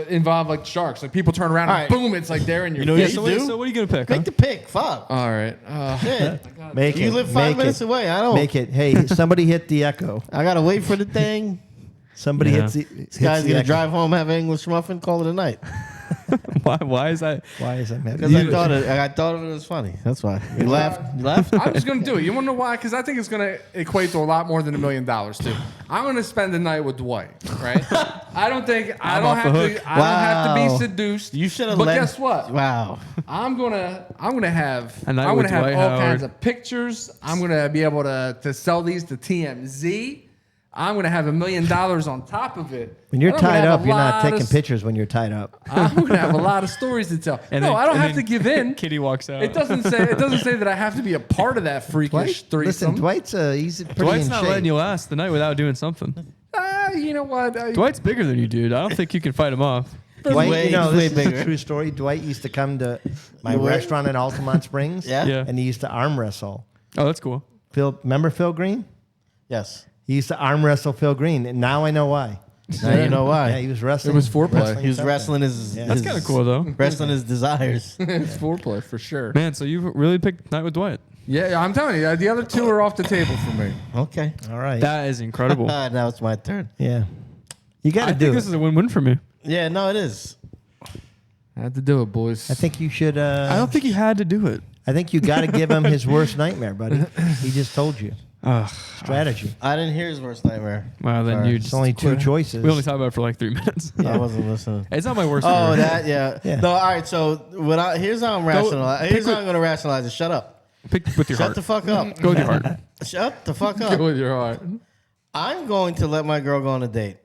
involve like sharks. Like people turn around and All right. boom, it's like they're in your You know face. what you do? So what are you gonna pick? Make Huh? the pick. Fuck. All right. Shit. Make You it. live 5 make minutes it. away. I don't. Make it. Hey, somebody hit the echo. I gotta wait for the thing. Somebody Yeah. hits the. This guy's gonna drive home, have an English muffin, call it a night. Why is that? Why is that? Because I thought of it was funny. That's why. You laughed. You laughed. I'm just gonna do it. You wanna know why? Because I think it's gonna equate to a lot more than $1 million too. I'm gonna spend the night with Dwight, right? I don't think I I'm don't off have the to. hook. I don't have to Wow. be seduced. You should have. But guess what? Wow. I'm gonna have A night I'm with gonna have Dwight all Howard. kinds of pictures. I'm gonna be able to sell these to TMZ. I'm gonna have $1 million on top of it. When you're And I'm gonna tied have up, a you're not lot taking of- pictures when you're tied up. I'm gonna have a lot of stories to tell. And no, then- I don't and have to then give in. Kitty walks out. It doesn't say that I have to be a part of that freakish threesome. Listen, Dwight's he's pretty Dwight's in not shape. letting you last the night without doing something. You know what? Dwight's bigger than you, dude. I don't think you can fight him off. Dwight, way- you know, way this is a bigger. true story. Dwight used to come to my Where? restaurant in Altamont Springs. Yeah? Yeah. And he used to arm wrestle. Oh, that's cool. Phil, remember Phil Green? Yes. He used to arm wrestle Phil Green, and now I know why. Now you know why. Yeah, he was wrestling. It was foreplay. wrestling He was something. wrestling his. Yeah. That's kind of cool, though. Wrestling his desires. It's foreplay for sure. Man, so you really picked Night with Dwight. Yeah, I'm telling you, the other two are off the table for me. Okay. All right. That is incredible. Now it's my turn. yeah. You got I to think do this it. is a win-win for me. Yeah, no, it is. I had to do it, boys. I think you should. I don't think you had to do it. I think you got to give him his worst nightmare, buddy. He just told you. Strategy. I didn't hear his worst nightmare. Well, then Sorry. you It's just only two quit. choices. We only talked about it for like 3 minutes. I wasn't listening. It's not my worst. Oh, nightmare. that yeah. Yeah. No, all right. So here's how I'm rationalizing. Here's how I'm going to rationalize it. Shut up. Pick with your Shut heart. the fuck up. Go with your heart. Shut the fuck Go up. with your heart. I'm going to let my girl go on a date.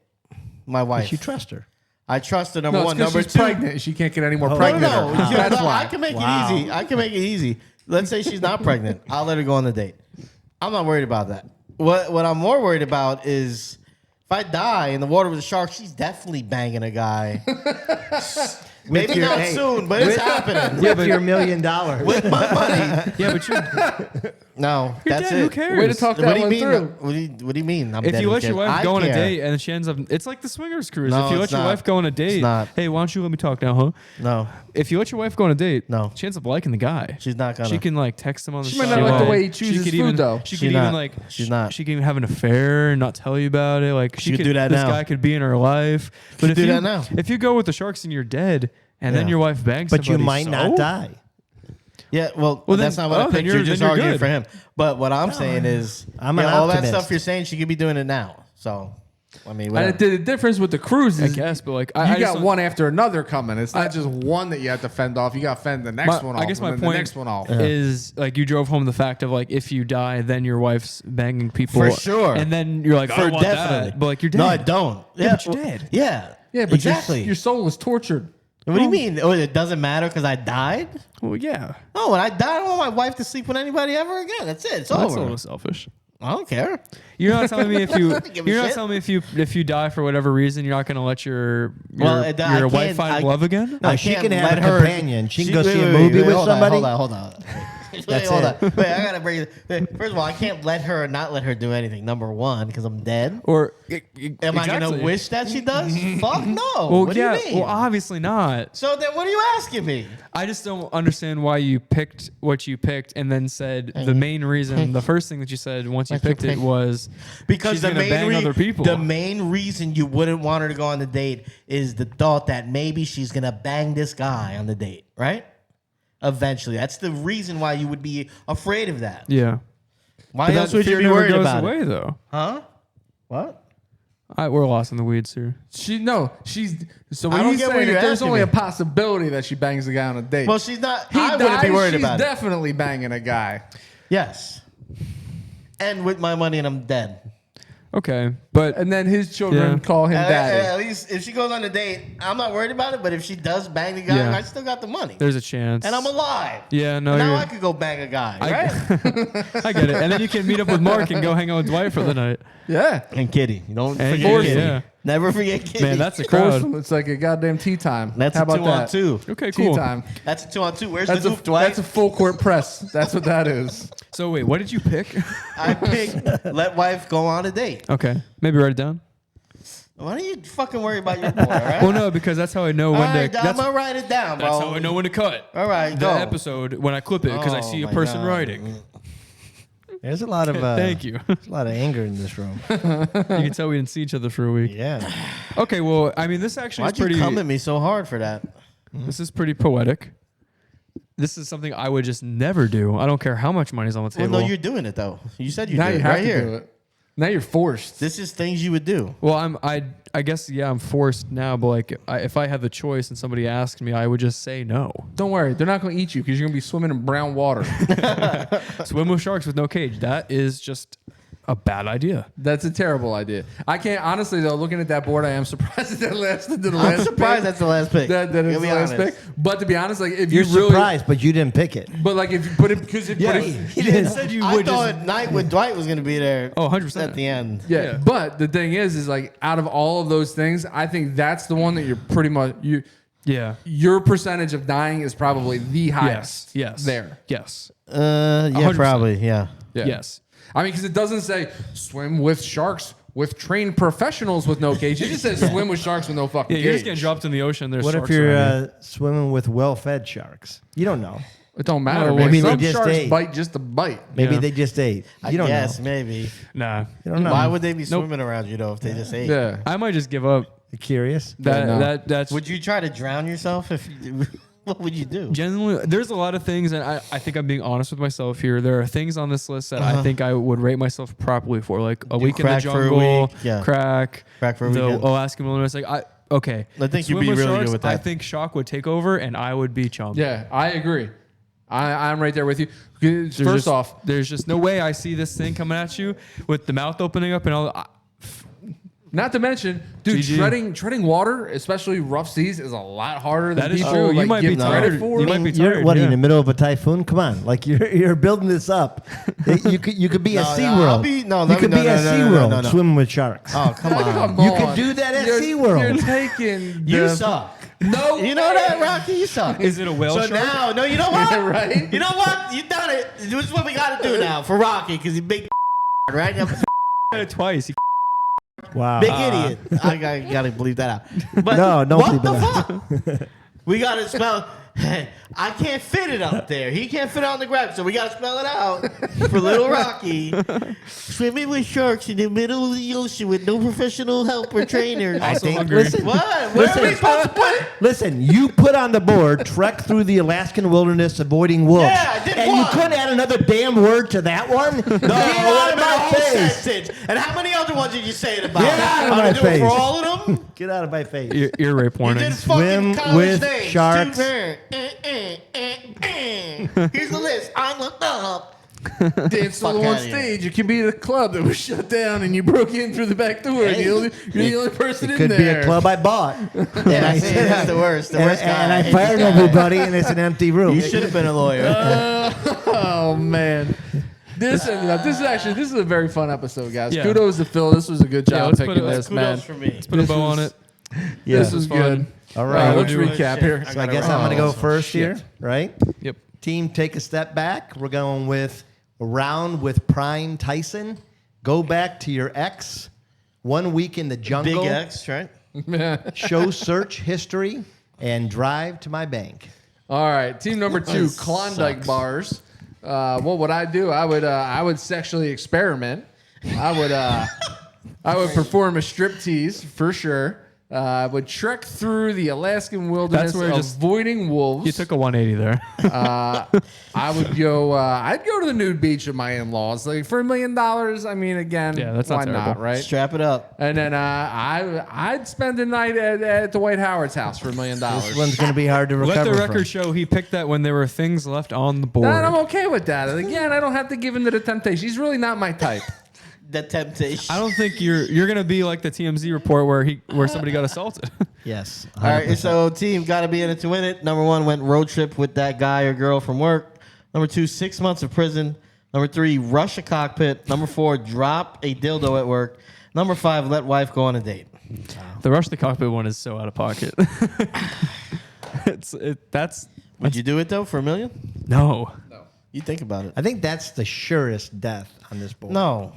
My wife. You trust her. I trust her. Number No, it's one. 'cause Number she's two. pregnant. She can't get any more Oh. pregnant. No, no. That's I why. can make Wow. it easy. I can make it easy. Let's say she's not pregnant. I'll let her go on the date. I'm not worried about that. What I'm more worried about is if I die in the water with a shark, she's definitely banging a guy. Maybe your- not hey, soon, but it's happening. With your $1 million. With my money. Yeah, but you're No, You're that's dead. it. Who cares? Way to talk that What do you one mean? through. What do you mean? I'm If dead you who let your cares? wife I go on a care. date and she ends up, it's like the swingers cruise. No, if you let it's your not. wife go on a date, not. hey, why don't you let me talk now, huh? No, If you let your wife go on a date, No. she ends up liking the guy. she's not gonna. She can like text him on the She might not like the way he chooses could food, even, though. She She's could even not. like She's not. She could even have an affair and not tell you about it. Like She could do that this now. guy could be in her life. But if do you that now. if you go with the sharks and you're dead, and then Yeah. your wife bangs But you somebody, might not so? die. Yeah, well Well, that's then- not what I oh, then picked. you're- You're just then you're arguing good. for him. But what I'm saying is, I'm an all that optimist. stuff you're saying, she could be doing it now. So, I mean, And whatever. the difference with the cruise I is guess, but like you I just got don't- one after another coming. It's not just one that you have to fend off. You got to fend the next one off. I guess my and then point the next one off. is like you drove home the fact of like if you die, then your wife's banging people For sure. and then you're like, I For don't want definitely. that. But like you're dead. No, I don't. Yeah, but you're dead. Yeah. Yeah, but exactly. your soul is tortured. What do you mean? Oh, it doesn't matter because I died? Well, yeah, No, when I die, I don't want my wife to sleep with anybody ever again. That's it. It's that's a over. little selfish. I don't care. You're not telling me if you don't give a you're not shit. telling me if you die for whatever reason, you're not going to let your I your wife can't- find love again. No, I she can't can have let a her- companion. She can go wait, see a wait, movie wait, with hold on, somebody. Hold on. That's hold it. on. Wait, I gotta bring it. First of all, I can't not let her do anything. Number one, because I'm dead. Or Am I gonna wish that she does? Fuck no. Well, what yeah. do you mean? Well, obviously not. So then, what are you asking me? I just don't understand why you picked what you picked and then said the main reason. The first thing that you said once you picked it was Because she's the gonna main bang other people. the main reason you wouldn't want her to go on the date is the thought that maybe she's gonna bang this guy on the date, right? Eventually, that's the reason why you would be afraid of that. Yeah. Why But else that would you fear be never worried goes about away it? though. Huh? What? We're lost in the weeds here. She's so I when don't you get what say you're that there's asking only me. a possibility that she bangs a guy on a date. Well, she's not. he I wouldn't dies, be worried she's about it. definitely banging a guy. Yes. And with my money, and I'm dead. Okay, but And then his children Yeah. call him daddy. At least if she goes on a date, I'm not worried about it. But if she does bang the guy, Yeah. I still got the money, there's a chance. and I'm alive. Yeah, no, And now you're- I could go bang a guy, right? I get it. And then you can meet up with Mark and go hang out with Dwight for the night. Yeah. And Kitty, you don't And forget Kitty, Kitty. yeah. Never forget Kitty. Man, that's a crowd. It's like a goddamn tea time. That's How a about 2-on-2. Okay, Tea cool. time. That's a 2-on-2. Where's That's the a, hoop, Dwight? that's a full court press. That's what that is. So wait, what did you pick? I picked let wife go on a date. Okay, maybe write it down. Why don't you fucking worry about your boy, all right? Well, no, because that's how I know all when right, to. I'm That's, gonna write it down, bro. that's how I know when to cut. All right, The go. episode when I clip it because I Oh see a my person God. writing. There's a lot of Thank you. There's a lot of anger in this room. You can tell we didn't see each other for a week. Yeah. Okay, well, I mean, this actually Why'd is pretty. you come at me so hard for that? This is pretty poetic. This is something I would just never do. I don't care how much money's on the Well, table. no, you're doing it though. You said you now do you it have right to here. do it. Now you're forced. This is things you would do. Well, I guess yeah, I'm forced now. But like, if I had the choice and somebody asked me, I would just say no. Don't worry. They're not going to eat you because you're going to be swimming in brown water. Swim with sharks with no cage. That is just a bad idea. That's a terrible idea. I can't, honestly, though, looking at that board, I am surprised that last to the I'm last surprised pick. that's the last pick. That Gonna is the be last honest. pick. But to be honest, like if You're you really, surprised, but you didn't pick it. but like if you put it because if, but if, You said you I would thought just. night with Dwight was gonna be there. Oh, 100%. At the end. yeah, Yeah. But the thing is like out of all of those things, I think that's the one that you're pretty much Yeah. your percentage of dying is probably the highest. Yes. There. Yes. Yeah, 100%. probably. Yeah. Yeah. Yes. I mean, because it doesn't say swim with sharks with trained professionals with no cage. It just says swim with sharks with no fucking Yeah, cage. you're just getting dropped in the ocean. There's What if sharks you're around you. swimming with well-fed sharks? You don't know. It don't matter. No, man. maybe they Some just sharks ate. bite just to bite. Maybe Yeah. they just ate. You don't Yes, know. maybe. Nah. You don't know. Why would they be swimming around you though if they just ate? Yeah. I might just give up. You're curious? That no. that's Would you try to drown yourself if you? What would you do? Genuinely, there's a lot of things, and I think I'm being honest with myself here. There are things on this list that I think I would rate myself properly for, like a week in the crack for a jungle, week, yeah. crack Crack for a the weekend. Alaskan wilderness. Like okay, I think you'd Swim be with really good sharks, with I that. think shock would take over, and I would be chummed. Yeah, I agree. I'm right there with you. There's First just- off, there's just no way I see this thing coming at you with the mouth opening up and all. not to mention, dude, GG. treading water, especially rough seas, is a lot harder than That is people true. You like, might give be credit tired. for. You might be You're, tired. what, yeah. in the middle of a typhoon? Come on. Like, you're building this up. You could be a No, no, SeaWorld. I'll be- no, you let could me- be no, at no, no, SeaWorld no, no. swimming with sharks. Oh come on! Come You on. could do that at You're- SeaWorld. You're taking You the- suck. No, You know that, Rocky? You suck. Is it a whale So shark? now, no, you know what? Yeah, right? You know what? You done it. This is what we got to do now for Rocky because he's big, right? I did it twice. Wow. Big idiot. I gotta believe that out. But No, don't what bleep the it fuck? We gotta spell. I can't fit it up there. He can't fit it on the ground, so we gotta spell it out for little Rocky. Swimming with sharks in the middle of the ocean with no professional help or trainers. I think, hungry. listen, What? Where are we Listen. supposed to put it? listen, you put on the board, trek through the Alaskan wilderness avoiding wolves. Yeah, I did and one. you couldn't add another damn word to that one? No, Get out of my whole face. sentence. And how many other ones did you say it about? Get out of I'm my gonna do it for face. all of them. Get out of my face. Ear rape You warning. did Swim fucking college with names. sharks. Here's the list. I'm a up. dance solo Fuck on outta here. stage. It could be the club that was shut down and you broke in through the back door. Hey. You're the only person in Could there. be a club I bought. And Yeah, I see, that's the worst. The worst guy. and I Hate fired this guy. everybody, and it's an empty room. You should have been a lawyer. Oh man. This is a very fun episode, guys. Yeah. Kudos to Phil. This was a good job let's put picking it- this, man. Kudos for me. Put a bow on it. Yeah. This was fun. good. All All right. right, let's Holy recap shit. here. So I guess I'm going to go first here, right? Yep. Team, take a step back. We're going with Round with Prime Tyson. Go back to your ex. 1 week in the jungle. Big X, right? Show search history and drive to my bank. All right, team number 2, This Klondike sucks. bars. What would I do? I would sexually experiment. I would perform a striptease for sure. I would trek through the Alaskan wilderness, That's where you just- avoiding wolves. You took a 180 there. I would go. I'd go to the nude beach with my in-laws. Like for $1 million. I mean, again, Yeah, that's why not not, terrible. right? Strap it up. And then I'd spend the night at Dwight Howard's house for $1 million. This one's going to be hard to recover Let the from. record show he picked that when there were things left on the board. And I'm okay with that. And again, I don't have to give in to the temptation. He's really not my type. The temptation. I don't think you're gonna be like the TMZ report where somebody got assaulted. Yes. All right, 100%. so team got to be in it to win it. Number 1 went road trip with that guy or girl from work. Number 2, 6 months of prison. Number 3, rush a cockpit. Number 4, drop a dildo at work. Number 5, let wife go on a date. The rush the cockpit one is so out of pocket. That's Would you do it though for $1 million? no. You think about it. I think that's the surest death on this board. No.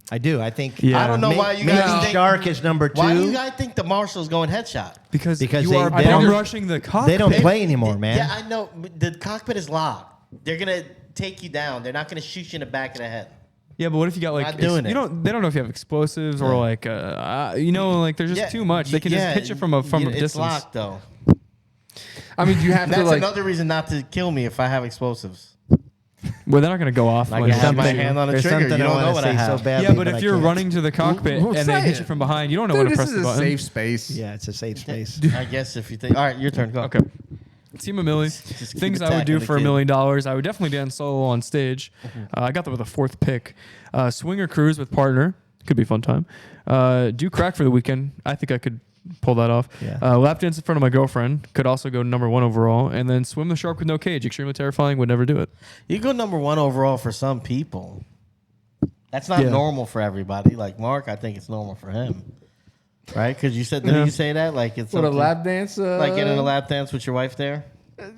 I do. I think. Yeah. I don't know why you maybe guys think. Shark is number 2. Why do you guys think the marshal's going headshot? Because Because you they- are they don't- bum rushing the cockpit. They don't play anymore, man. Yeah, I know. The cockpit is locked. They're gonna take you down. They're not gonna shoot you in the back of the head. Yeah, but what if you got like Not doing you it. don't? They don't know if you have explosives or like like there's just too much. They can just hit you from a it's distance. locked though. I mean, you have to That's like. another reason not to kill me if I have explosives. Well, they're not gonna go off. I when can have you're my shooting. hand on the There's trigger. something You I don't wanna know what I say have. so badly, Yeah, but I if you're can't. running to the cockpit Well, and they say hit it. you from behind, you don't know Dude, when to this press is the a button. safe space. Yeah, it's a safe space. I guess if you think. All right, your turn. Go. Okay. Team a Millie. Just keep Things I would attacking do the for $1 kid. million. I would definitely dance solo on stage. I got that with a 4th pick. Swinger cruise with partner. Could be a fun time. Do crack for the weekend. I think I could pull that off. Yeah. Lap dance in front of my girlfriend. Could also go number 1 overall. And then swim the shark with no cage. Extremely terrifying. Would never do it. You go number 1 overall for some people. That's not Yeah. normal for everybody. Like Mark, I think it's normal for him. Right? Because you said, didn't you say that? Like it's What a something- lap dance. Like getting a lap dance with your wife there?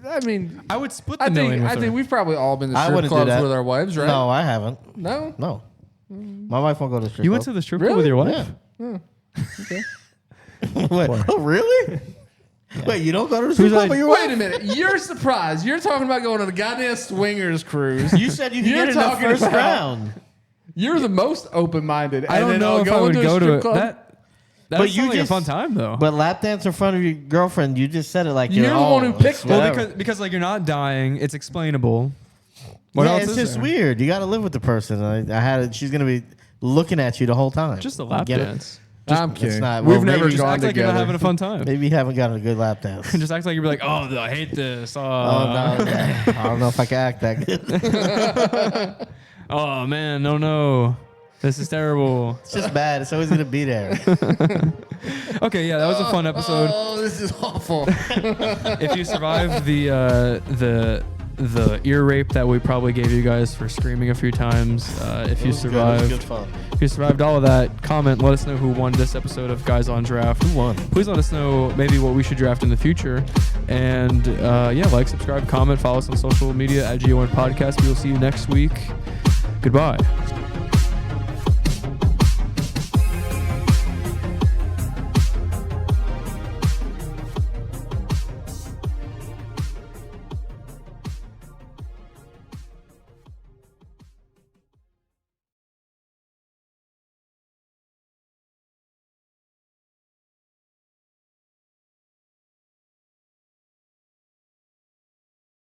I mean, I would split the I million think with I her. think we've probably all been to I strip wouldn't do clubs that. with our wives, right? No, I haven't. No. No. My wife won't go to the strip You went to club. the strip club with your wife? Yeah. Wait, oh, really? Wait, you don't go to the strip club like- with your Wait wife? a minute. You're surprised. You're talking about going on the goddamn swingers cruise. You said you could You're get in the talking first about- round. You're the most open-minded. I don't know if I would go to it. That But would you sound like a just- fun time though. But lap dance in front of your girlfriend, you just said it like You're you're the one who picked it. well, whatever. because like you're not dying, it's explainable. What Yeah, else it's is just there? weird. You got to live with the person. I had it. She's gonna be looking at you the whole time. Just a lap Get it? dance. I'm It's kidding. not- We've well, never maybe Just gone act like you're not together. having a fun time. Maybe you haven't gotten a good lap dance. Just act like you're like, oh, I hate this. Oh no, I don't know if I can act that good. Oh man, no. This is terrible. It's just bad. It's always gonna be there. Okay, yeah, that was a fun episode. Oh, this is awful. If you survived the ear rape that we probably gave you guys for screaming a few times, if you survived, Good fun. if you survived all of that, comment. Let us know who won this episode of Guys on Draft. Who won? Please let us know maybe what we should draft in the future. And like, subscribe, comment, follow us on social media at GON Podcast. We will see you next week. Goodbye.